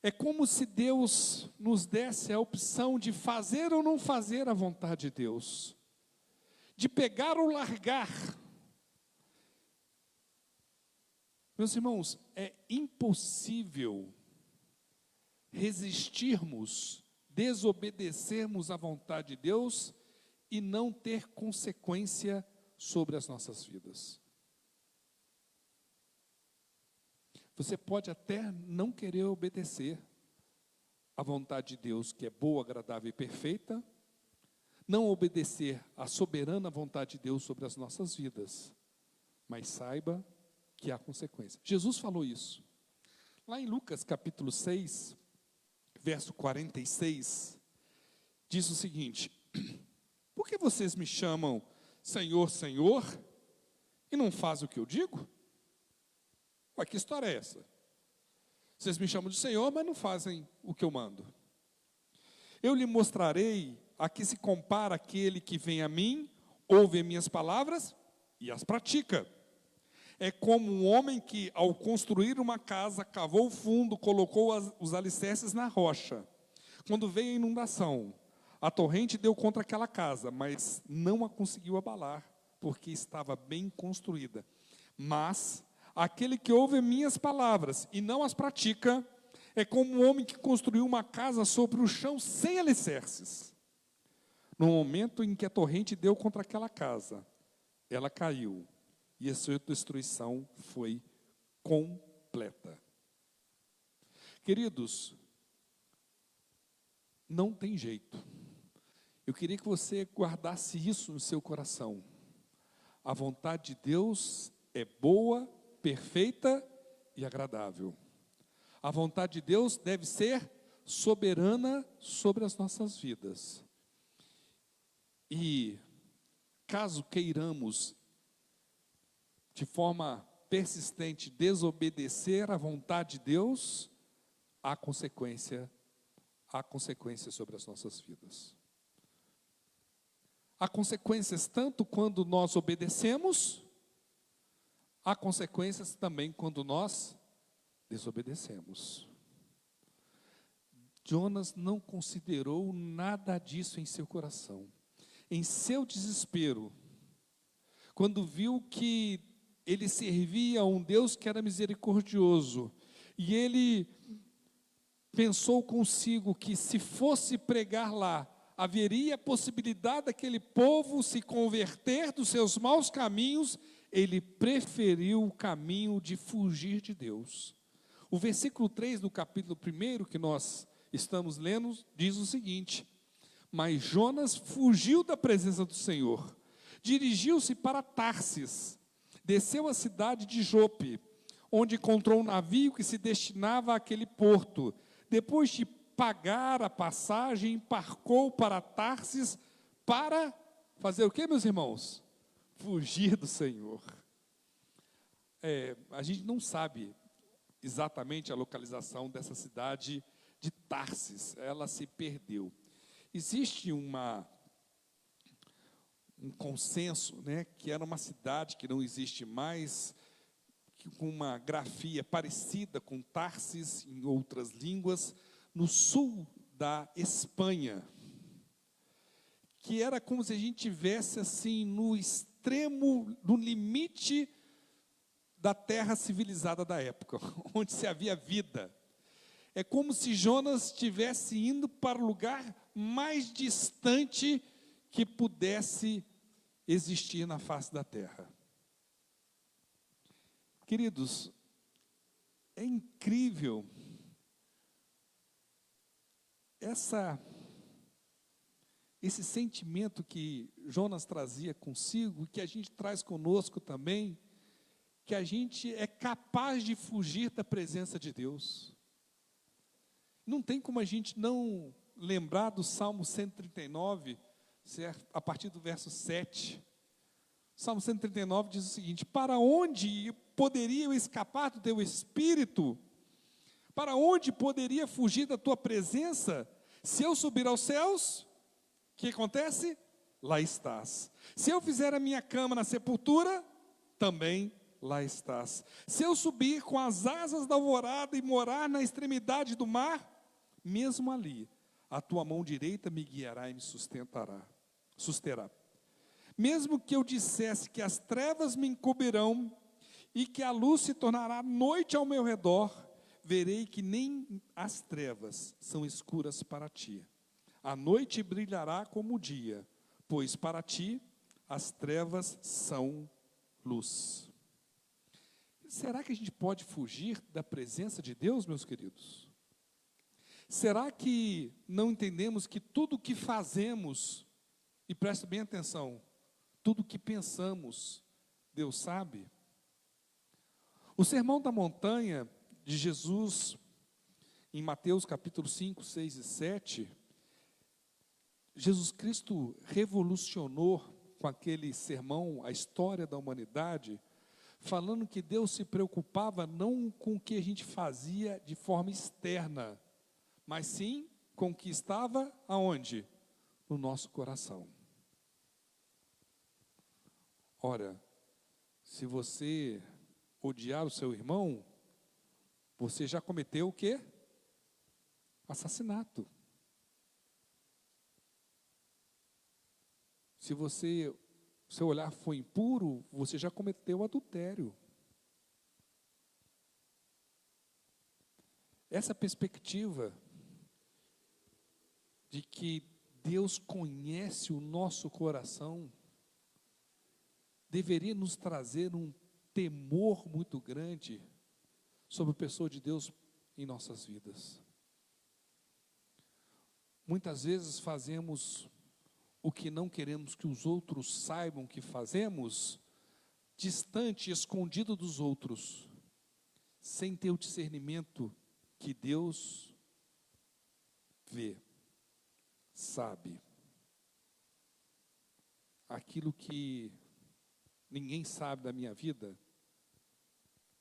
É como se Deus nos desse a opção de fazer ou não fazer a vontade de Deus, de pegar ou largar. Meus irmãos, é impossível resistirmos, desobedecermos à vontade de Deus e não ter consequência sobre as nossas vidas. Você pode até não querer obedecer à vontade de Deus, que é boa, agradável e perfeita, não obedecer à soberana vontade de Deus sobre as nossas vidas, mas saiba que há consequência. Jesus falou isso. Lá em Lucas capítulo 6, verso 46, diz o seguinte: por que vocês me chamam Senhor, Senhor, e não fazem o que eu digo? Ué, que história é essa? Vocês me chamam de Senhor, mas não fazem o que eu mando. Eu lhe mostrarei a que se compara aquele que vem a mim, ouve minhas palavras e as pratica. É como um homem que, ao construir uma casa, cavou o fundo, colocou os alicerces na rocha. Quando veio a inundação, a torrente deu contra aquela casa, mas não a conseguiu abalar, porque estava bem construída. Mas aquele que ouve minhas palavras e não as pratica, é como um homem que construiu uma casa sobre o chão sem alicerces. No momento em que a torrente deu contra aquela casa, ela caiu, e a sua destruição foi completa. Queridos, não tem jeito. Eu queria que você guardasse isso no seu coração. A vontade de Deus é boa, perfeita e agradável. A vontade de Deus deve ser soberana sobre as nossas vidas. E, caso queiramos, de forma persistente, desobedecer à vontade de Deus, há consequência sobre as nossas vidas. Há consequências tanto quando nós obedecemos, há consequências também quando nós desobedecemos. Jonas não considerou nada disso em seu coração. Em seu desespero, quando viu que ele servia a um Deus que era misericordioso, e ele pensou consigo que se fosse pregar lá, haveria a possibilidade daquele povo se converter dos seus maus caminhos, ele preferiu o caminho de fugir de Deus. O versículo 3 do capítulo 1 que nós estamos lendo diz o seguinte: mas Jonas fugiu da presença do Senhor, dirigiu-se para Tarsis, desceu à cidade de Jope, onde encontrou um navio que se destinava àquele porto. Depois de pagar a passagem, embarcou para Tarsis para fazer o que, meus irmãos? Fugir do Senhor. A gente não sabe exatamente a localização dessa cidade de Tarsis, ela se perdeu. Existe um consenso, né, que era uma cidade que não existe mais, com uma grafia parecida com Tarsis em outras línguas, no sul da Espanha, que era como se a gente tivesse assim no extremo, no limite da terra civilizada da época, onde se havia vida. É como se Jonas estivesse indo para o lugar mais distante que pudesse existir na face da terra. Queridos, é incrível esse sentimento que Jonas trazia consigo, que a gente traz conosco também, que a gente é capaz de fugir da presença de Deus. Não tem como a gente não lembrar do Salmo 139, a partir do verso 7. O Salmo 139 diz o seguinte: para onde poderia eu escapar do teu espírito? Para onde poderia fugir da tua presença? Se eu subir aos céus, o que acontece? Lá estás. Se eu fizer a minha cama na sepultura, também lá estás. Se eu subir com as asas da alvorada e morar na extremidade do mar, mesmo ali, a tua mão direita me guiará e me susterá. Mesmo que eu dissesse que as trevas me encobrirão e que a luz se tornará noite ao meu redor, verei que nem as trevas são escuras para ti. A noite brilhará como o dia, pois para ti as trevas são luz. Será que a gente pode fugir da presença de Deus, meus queridos? Será que não entendemos que tudo o que fazemos, e preste bem atenção, tudo o que pensamos, Deus sabe? O Sermão da Montanha de Jesus, em Mateus capítulo 5, 6 e 7, Jesus Cristo revolucionou com aquele sermão a história da humanidade, falando que Deus se preocupava não com o que a gente fazia de forma externa, mas sim com o que estava aonde? No nosso coração. Ora, se você odiar o seu irmão, você já cometeu o quê? Assassinato. Se seu olhar for impuro, você já cometeu adultério. Essa perspectiva de que Deus conhece o nosso coração deveria nos trazer um temor muito grande sobre a pessoa de Deus em nossas vidas. Muitas vezes fazemos o que não queremos que os outros saibam que fazemos, distante, escondido dos outros, sem ter o discernimento que Deus vê, sabe. Aquilo que ninguém sabe da minha vida,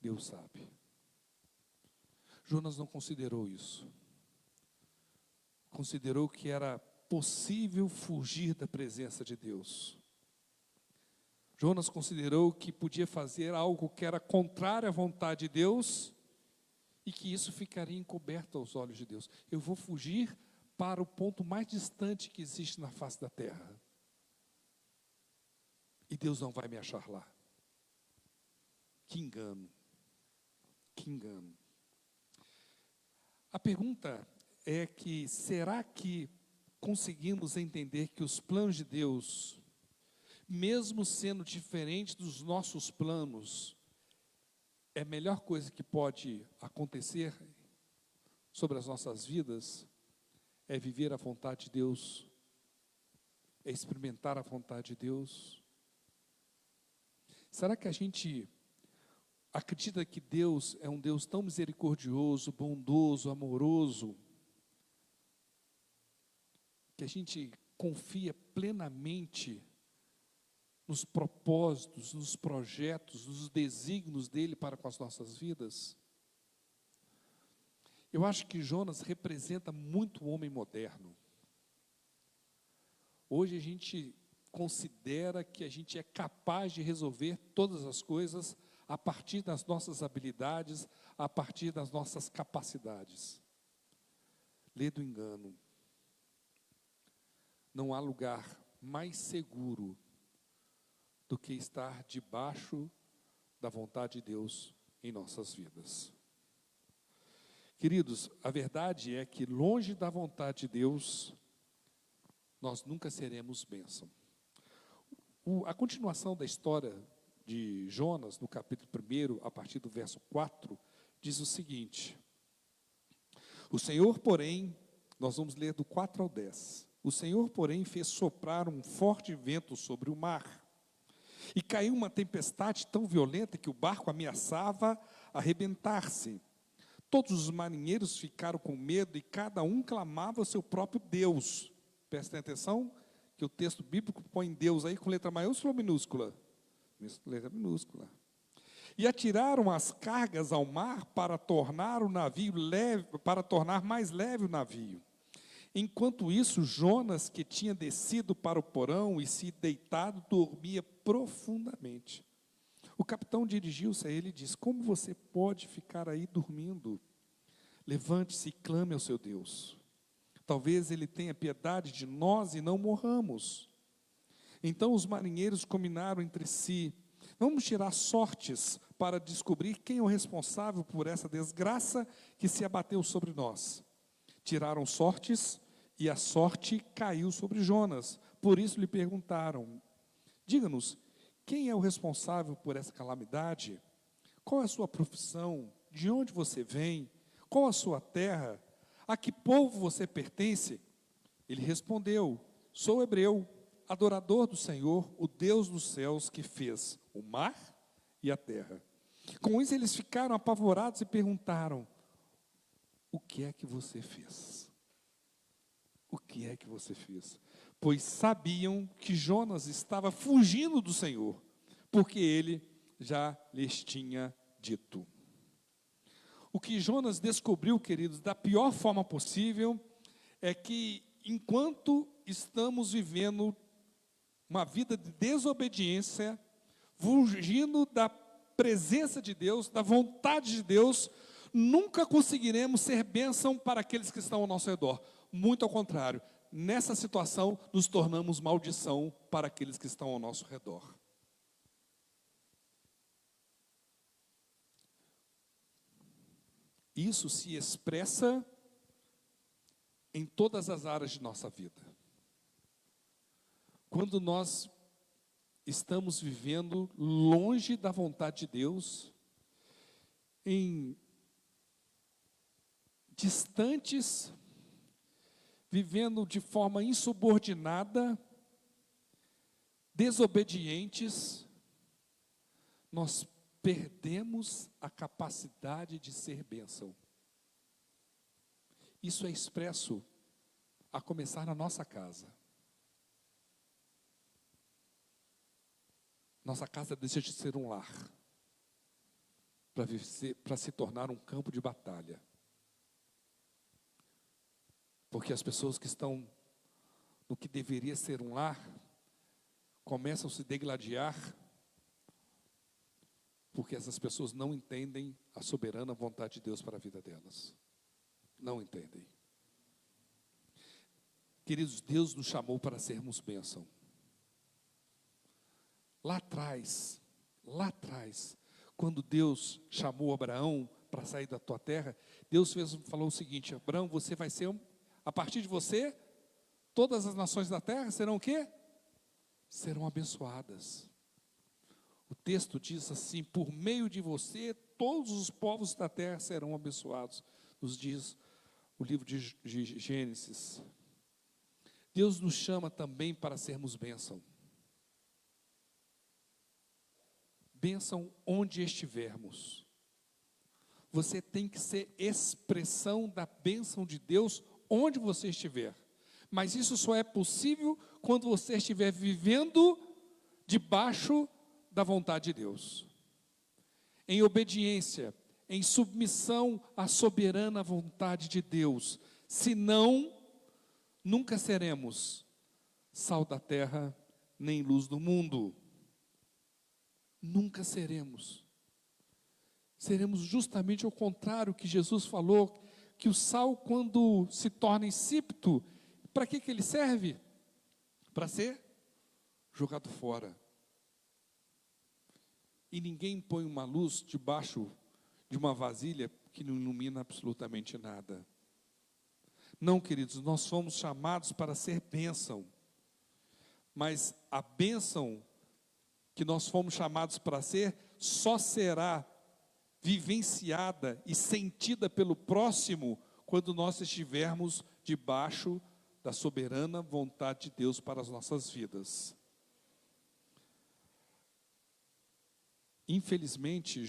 Deus sabe. Jonas não considerou isso. Considerou que era possível fugir da presença de Deus. Jonas considerou que podia fazer algo que era contrário à vontade de Deus e que isso ficaria encoberto aos olhos de Deus. Eu vou fugir para o ponto mais distante que existe na face da terra. E Deus não vai me achar lá. Que engano. Que engano. A pergunta é que, será que conseguimos entender que os planos de Deus, mesmo sendo diferentes dos nossos planos, é a melhor coisa que pode acontecer sobre as nossas vidas? É viver a vontade de Deus, é experimentar a vontade de Deus. Será que a gente acredita que Deus é um Deus tão misericordioso, bondoso, amoroso, que a gente confia plenamente nos propósitos, nos projetos, nos desígnios dele para com as nossas vidas? Eu acho que Jonas representa muito o homem moderno. Hoje a gente considera que a gente é capaz de resolver todas as coisas a partir das nossas habilidades, a partir das nossas capacidades. Lê do engano. Não há lugar mais seguro do que estar debaixo da vontade de Deus em nossas vidas. Queridos, a verdade é que longe da vontade de Deus, nós nunca seremos bênção. A continuação da história de Jonas, no capítulo 1, a partir do verso 4, diz o seguinte: o Senhor, porém, nós vamos ler do 4 ao 10. O Senhor, porém, fez soprar um forte vento sobre o mar, e caiu uma tempestade tão violenta que o barco ameaçava arrebentar-se. Todos os marinheiros ficaram com medo e cada um clamava ao seu próprio Deus. Prestem atenção que o texto bíblico põe Deus aí com letra maiúscula ou minúscula? Letra minúscula. E atiraram as cargas ao mar para tornar o navio leve, para tornar mais leve o navio. Enquanto isso, Jonas, que tinha descido para o porão e se deitado, dormia profundamente. O capitão dirigiu-se a ele e disse: como você pode ficar aí dormindo? Levante-se e clame ao seu Deus. Talvez ele tenha piedade de nós e não morramos. Então os marinheiros combinaram entre si: vamos tirar sortes para descobrir quem é o responsável por essa desgraça que se abateu sobre nós. Tiraram sortes e a sorte caiu sobre Jonas. Por isso lhe perguntaram: diga-nos, quem é o responsável por essa calamidade? Qual é a sua profissão? De onde você vem? Qual a sua terra? A que povo você pertence? Ele respondeu: sou hebreu, adorador do Senhor, o Deus dos céus, que fez o mar e a terra. Com isso eles ficaram apavorados e perguntaram: o que é que você fez? O que é que você fez? Pois sabiam que Jonas estava fugindo do Senhor, porque ele já lhes tinha dito. O que Jonas descobriu, queridos, da pior forma possível, é que enquanto estamos vivendo uma vida de desobediência, fugindo da presença de Deus, da vontade de Deus, nunca conseguiremos ser bênção para aqueles que estão ao nosso redor. Muito ao contrário, nessa situação nos tornamos maldição para aqueles que estão ao nosso redor. Isso se expressa em todas as áreas de nossa vida. Quando nós estamos vivendo longe da vontade de Deus, distantes, vivendo de forma insubordinada, desobedientes, nós perdemos a capacidade de ser bênção. Isso é expresso a começar na nossa casa. Nossa casa deixa de ser um lar para se tornar um campo de batalha. Porque as pessoas que estão no que deveria ser um lar começam a se degladiar, porque essas pessoas não entendem a soberana vontade de Deus para a vida delas. Não entendem. Queridos, Deus nos chamou para sermos bênção. Lá atrás, quando Deus chamou Abraão para sair da tua terra, Deus falou o seguinte: Abraão, você vai ser, a partir de você, todas as nações da terra serão o quê? Serão abençoadas. O texto diz assim: por meio de você, todos os povos da terra serão abençoados. Nos diz o livro de Gênesis. Deus nos chama também para sermos bênção. Bênção onde estivermos. Você tem que ser expressão da bênção de Deus onde você estiver. Mas isso só é possível quando você estiver vivendo debaixo da vontade de Deus. Em obediência, em submissão à soberana vontade de Deus. Senão, nunca seremos sal da terra, nem luz do mundo. Nunca seremos. Seremos justamente o contrário que Jesus falou, que o sal, quando se torna insípido, para que ele serve? Para ser jogado fora. E ninguém põe uma luz debaixo de uma vasilha que não ilumina absolutamente nada. Não, queridos, nós fomos chamados para ser bênção. Mas a bênção que nós fomos chamados para ser, só será vivenciada e sentida pelo próximo, quando nós estivermos debaixo da soberana vontade de Deus para as nossas vidas. Infelizmente,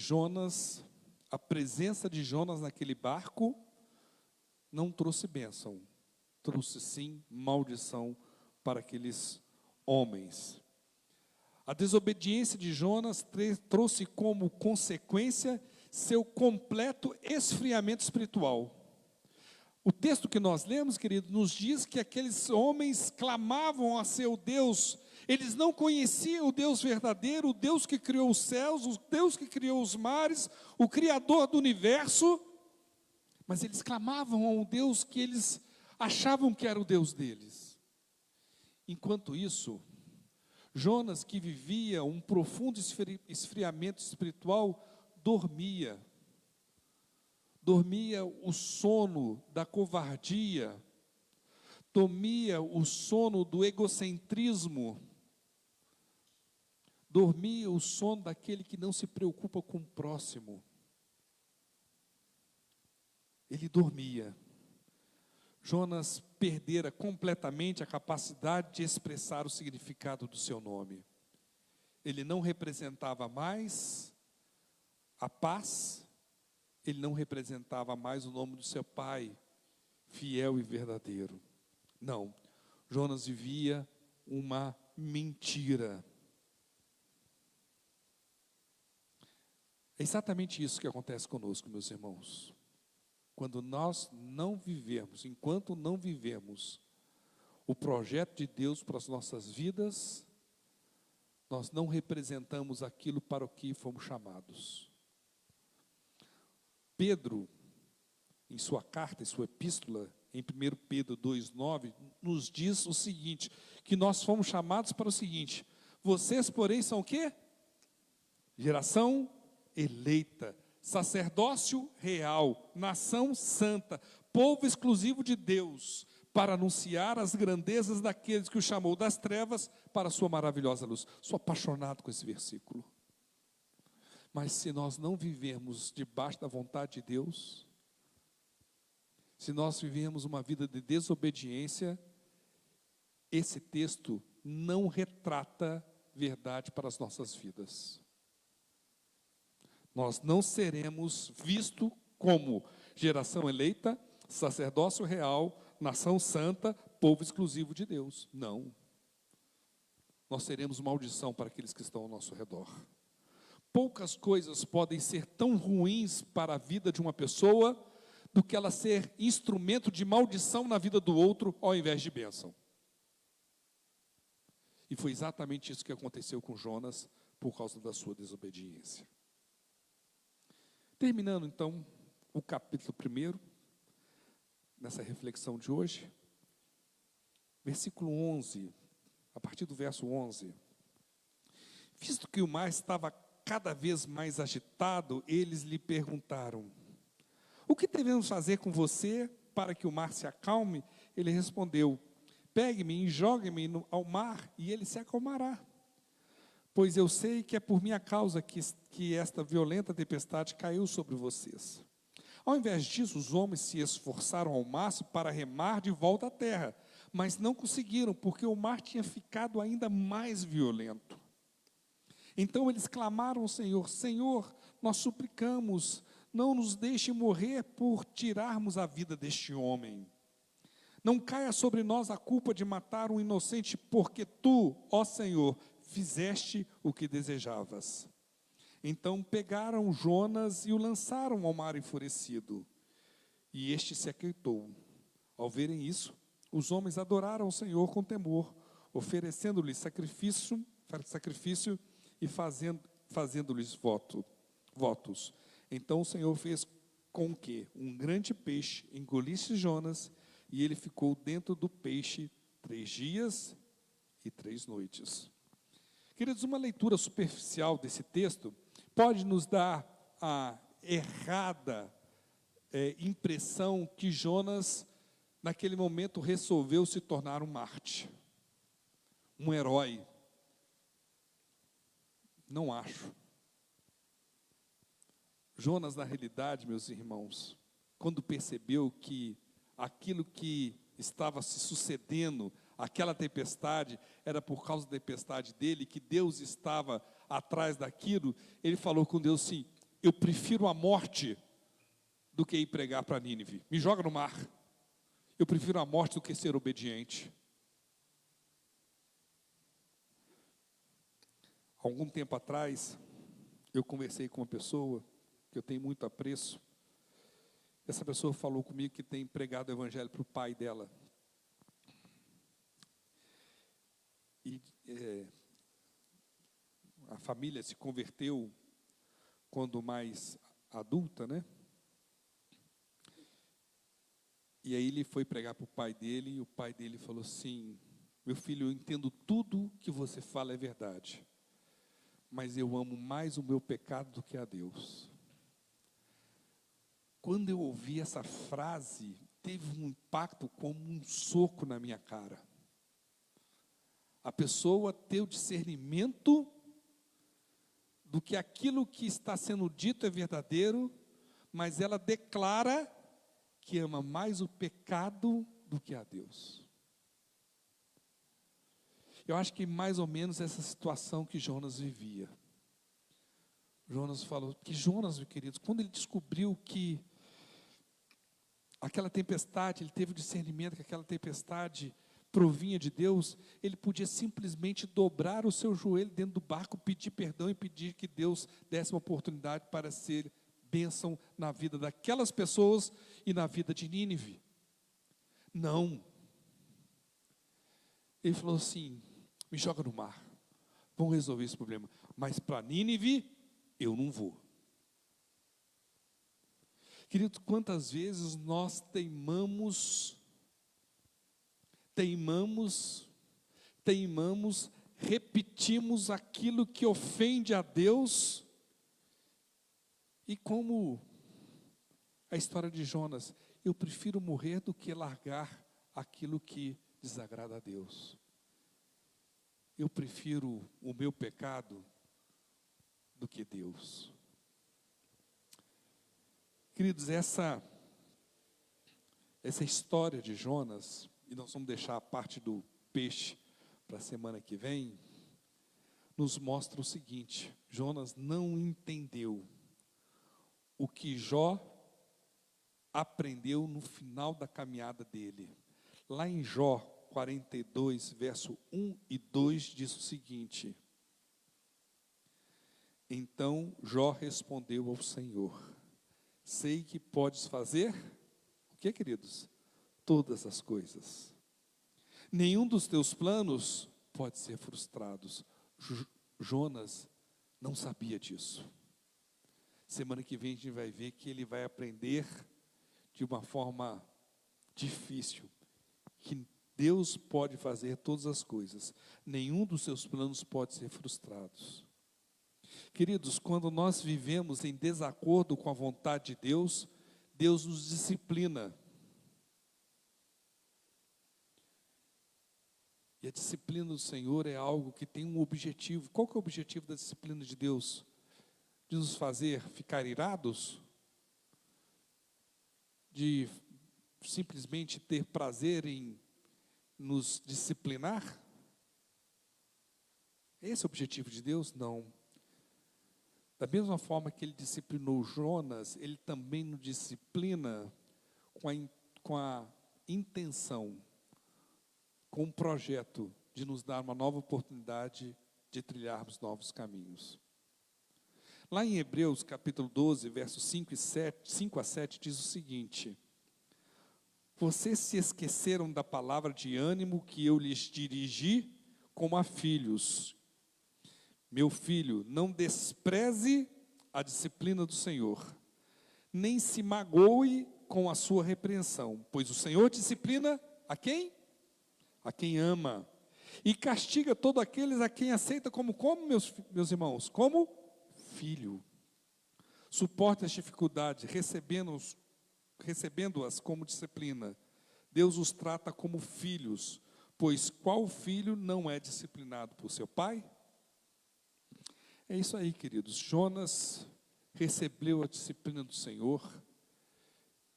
a presença de Jonas naquele barco, não trouxe bênção, trouxe sim maldição para aqueles homens. A desobediência de Jonas trouxe como consequência seu completo esfriamento espiritual. O texto que nós lemos, querido, nos diz que aqueles homens clamavam a seu Deus. Eles não conheciam o Deus verdadeiro, o Deus que criou os céus, o Deus que criou os mares, o Criador do universo. Mas eles clamavam a um Deus que eles achavam que era o Deus deles. Enquanto isso, Jonas, que vivia um profundo esfriamento espiritual, dormia. Dormia o sono da covardia, dormia o sono do egocentrismo, dormia o sono daquele que não se preocupa com o próximo. Ele dormia. Jonas perdera completamente a capacidade de expressar o significado do seu nome. Ele não representava mais a paz, ele não representava mais o nome do seu pai, fiel e verdadeiro. Não, Jonas vivia uma mentira. É exatamente isso que acontece conosco, meus irmãos. Quando nós não vivemos, enquanto não vivemos o projeto de Deus para as nossas vidas, nós não representamos aquilo para o que fomos chamados. Pedro, em sua carta, em sua epístola, em 1 Pedro 2,9, nos diz o seguinte, que nós fomos chamados para o seguinte: vocês, porém, são o quê? Geração eleita, sacerdócio real, nação santa, povo exclusivo de Deus, para anunciar as grandezas daqueles que o chamou das trevas para a sua maravilhosa luz. Sou apaixonado com esse versículo. Mas se nós não vivemos debaixo da vontade de Deus, se nós vivemos uma vida de desobediência, esse texto não retrata verdade para as nossas vidas. Nós não seremos vistos como geração eleita, sacerdócio real, nação santa, povo exclusivo de Deus. Não. Nós seremos maldição para aqueles que estão ao nosso redor. Poucas coisas podem ser tão ruins para a vida de uma pessoa do que ela ser instrumento de maldição na vida do outro ao invés de bênção. E foi exatamente isso que aconteceu com Jonas por causa da sua desobediência. Terminando então o capítulo 1, nessa reflexão de hoje, versículo 11, a partir do verso 11. Visto que o mar estava cada vez mais agitado, eles lhe perguntaram: O que devemos fazer com você para que o mar se acalme? Ele respondeu: pegue-me e jogue-me ao mar, e ele se acalmará. Pois eu sei que é por minha causa que esta violenta tempestade caiu sobre vocês. Ao invés disso, os homens se esforçaram ao máximo para remar de volta à terra, mas não conseguiram, porque o mar tinha ficado ainda mais violento. Então eles clamaram ao Senhor: Senhor, nós suplicamos, não nos deixe morrer por tirarmos a vida deste homem. Não caia sobre nós a culpa de matar um inocente, porque tu, ó Senhor, fizeste o que desejavas. Então pegaram Jonas e o lançaram ao mar enfurecido, e este se aquietou. Ao verem isso, os homens adoraram o Senhor com temor, oferecendo-lhe sacrifício e fazendo-lhes votos. Então o Senhor fez com que um grande peixe engolisse Jonas, e ele ficou dentro do peixe 3 dias e 3 noites. Queridos, uma leitura superficial desse texto pode nos dar a errada impressão que Jonas, naquele momento, resolveu se tornar um mártir, um herói. Não acho. Jonas, na realidade, meus irmãos, quando percebeu que aquilo que estava se sucedendo, aquela tempestade, era por causa da tempestade dele, que Deus estava atrás daquilo, ele falou com Deus assim: eu prefiro a morte do que ir pregar para Nínive. Me joga no mar. Eu prefiro a morte do que ser obediente. Algum tempo atrás, eu conversei com uma pessoa que eu tenho muito apreço. Essa pessoa falou comigo que tem pregado o evangelho para o pai dela. E a família se converteu quando mais adulta, né? E aí ele foi pregar para o pai dele, e o pai dele falou assim: meu filho, eu entendo tudo que você fala é verdade, mas eu amo mais o meu pecado do que a Deus. Quando eu ouvi essa frase, teve um impacto como um soco na minha cara. A pessoa ter o discernimento do que aquilo que está sendo dito é verdadeiro, mas ela declara que ama mais o pecado do que a Deus. Eu acho que mais ou menos essa situação que Jonas vivia. Jonas falou, que Jonas, meus queridos, quando ele descobriu que aquela tempestade, ele teve o discernimento que aquela tempestade provinha de Deus, ele podia simplesmente dobrar o seu joelho dentro do barco, pedir perdão e pedir que Deus desse uma oportunidade para ser bênção na vida daquelas pessoas e na vida de Nínive. Não. Ele falou assim: me joga no mar, vamos resolver esse problema, mas para Nínive eu não vou. Querido, quantas vezes nós teimamos, repetimos aquilo que ofende a Deus, e como a história de Jonas, eu prefiro morrer do que largar aquilo que desagrada a Deus. Eu prefiro o meu pecado do que Deus. Queridos, essa história de Jonas, e nós vamos deixar a parte do peixe para a semana que vem, nos mostra o seguinte: Jonas não entendeu o que Jó aprendeu no final da caminhada dele. Lá em Jó 42, verso 1 e 2, diz o seguinte: então Jó respondeu ao Senhor: sei que podes fazer, o que, queridos? Todas as coisas. Nenhum dos teus planos pode ser frustrado. Jonas não sabia disso. Semana que vem a gente vai ver que ele vai aprender de uma forma difícil, que Deus pode fazer todas as coisas. Nenhum dos seus planos pode ser frustrado. Queridos, quando nós vivemos em desacordo com a vontade de Deus, Deus nos disciplina. E a disciplina do Senhor é algo que tem um objetivo. Qual que é o objetivo da disciplina de Deus? De nos fazer ficar irados? De simplesmente ter prazer em nos disciplinar? Esse é o objetivo de Deus? Não. Da mesma forma que Ele disciplinou Jonas, Ele também nos disciplina com a intenção, com um projeto de nos dar uma nova oportunidade de trilharmos novos caminhos. Lá em Hebreus capítulo 12, versos 5 a 7, diz o seguinte: vocês se esqueceram da palavra de ânimo que eu lhes dirigi como a filhos. Meu filho, não despreze a disciplina do Senhor, nem se magoe com a sua repreensão, pois o Senhor disciplina a quem? A quem ama, e castiga todos aqueles a quem aceita como meus irmãos? Como filho. Suporta as dificuldades, recebendo-as como disciplina. Deus os trata como filhos, pois qual filho não é disciplinado por seu pai? É isso aí, queridos. Jonas recebeu a disciplina do Senhor,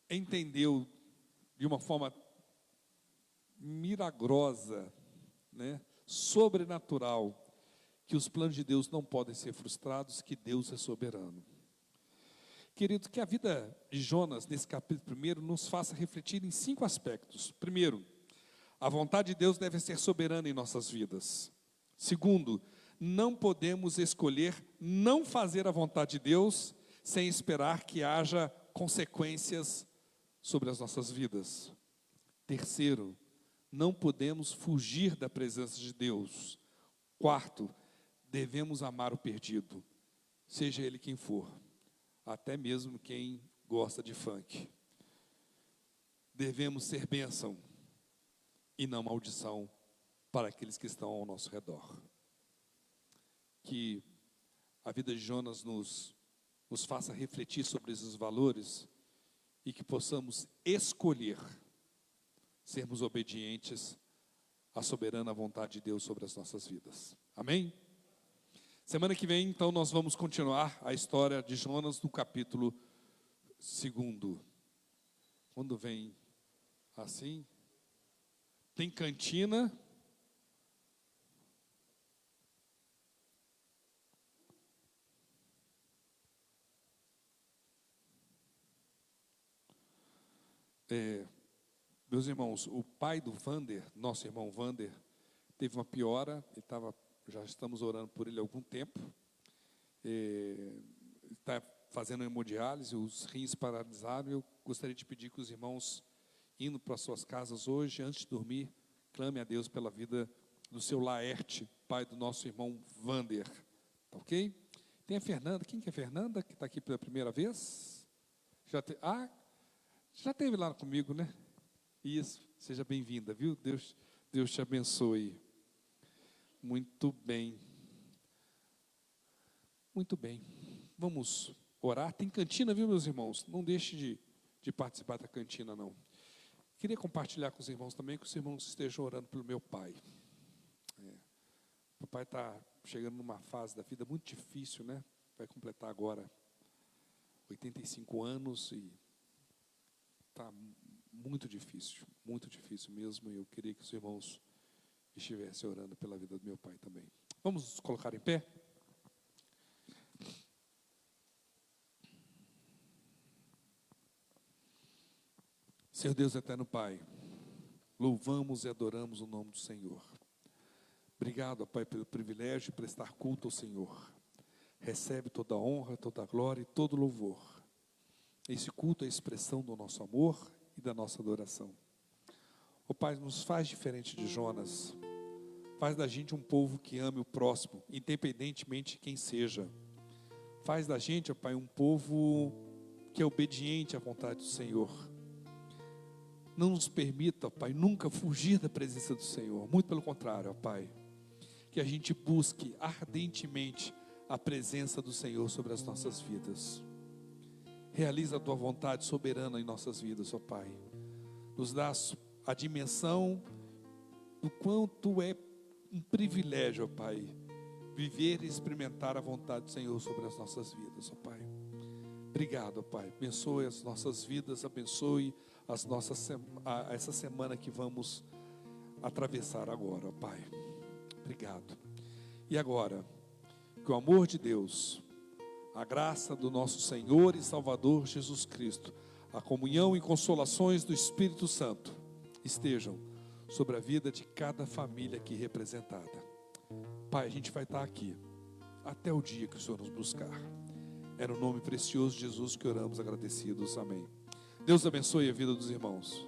entendeu de uma forma milagrosa, sobrenatural, que os planos de Deus não podem ser frustrados, que Deus é soberano. Querido, que a vida de Jonas, nesse capítulo 1, nos faça refletir em 5 aspectos. Primeiro, a vontade de Deus deve ser soberana em nossas vidas. Segundo, não podemos escolher não fazer a vontade de Deus sem esperar que haja consequências sobre as nossas vidas. Terceiro, não podemos fugir da presença de Deus. Quarto, devemos amar o perdido, seja ele quem for, até mesmo quem gosta de funk. Devemos ser bênção e não maldição para aqueles que estão ao nosso redor. Que a vida de Jonas nos faça refletir sobre esses valores e que possamos escolher sermos obedientes à soberana vontade de Deus sobre as nossas vidas. Amém? Semana que vem, então, nós vamos continuar a história de Jonas no capítulo 2. Quando vem assim, tem cantina. Meus irmãos, o pai do Vander, nosso irmão Vander, teve uma piora. Já estamos orando por ele há algum tempo. Está fazendo hemodiálise, os rins paralisaram. Eu gostaria de pedir que os irmãos, indo para suas casas hoje, antes de dormir, clame a Deus pela vida do seu Laerte, pai do nosso irmão Vander. Tá ok? Tem a Fernanda. Quem que é a Fernanda, que está aqui pela primeira vez? Já esteve lá comigo, né? Isso, seja bem-vinda, viu? Deus te abençoe. Muito bem. Muito bem. Vamos orar. Tem cantina, viu, meus irmãos? Não deixe de participar da cantina, não. Queria compartilhar com os irmãos também, que os irmãos estejam orando pelo meu pai. O pai está chegando numa fase da vida muito difícil, né? Vai completar agora 85 anos e está muito difícil mesmo. E eu queria que os irmãos estivessem orando pela vida do meu pai também. Vamos nos colocar em pé? Senhor Deus eterno Pai, louvamos e adoramos o nome do Senhor. Obrigado, Pai, pelo privilégio de prestar culto ao Senhor. Recebe toda a honra, toda a glória e todo o louvor. Esse culto é a expressão do nosso amor e da nossa adoração. Ó Pai, nos faz diferente de Jonas. Faz da gente um povo que ame o próximo, independentemente de quem seja. Faz da gente, ó Pai, um povo que é obediente à vontade do Senhor. Não nos permita, ó Pai, nunca fugir da presença do Senhor. Muito pelo contrário, ó Pai. Que a gente busque ardentemente a presença do Senhor sobre as nossas vidas. Realiza a tua vontade soberana em nossas vidas, ó Pai. Nos dá a dimensão do quanto é um privilégio, ó Pai, viver e experimentar a vontade do Senhor sobre as nossas vidas, ó Pai. Obrigado, ó Pai. Abençoe as nossas vidas, abençoe essa semana que vamos atravessar agora, ó Pai. Obrigado. E agora, que o amor de Deus, a graça do nosso Senhor e Salvador Jesus Cristo, a comunhão e consolações do Espírito Santo estejam sobre a vida de cada família aqui representada. Pai, a gente vai estar aqui até o dia que o Senhor nos buscar. É no nome precioso de Jesus que oramos agradecidos. Amém. Deus abençoe a vida dos irmãos.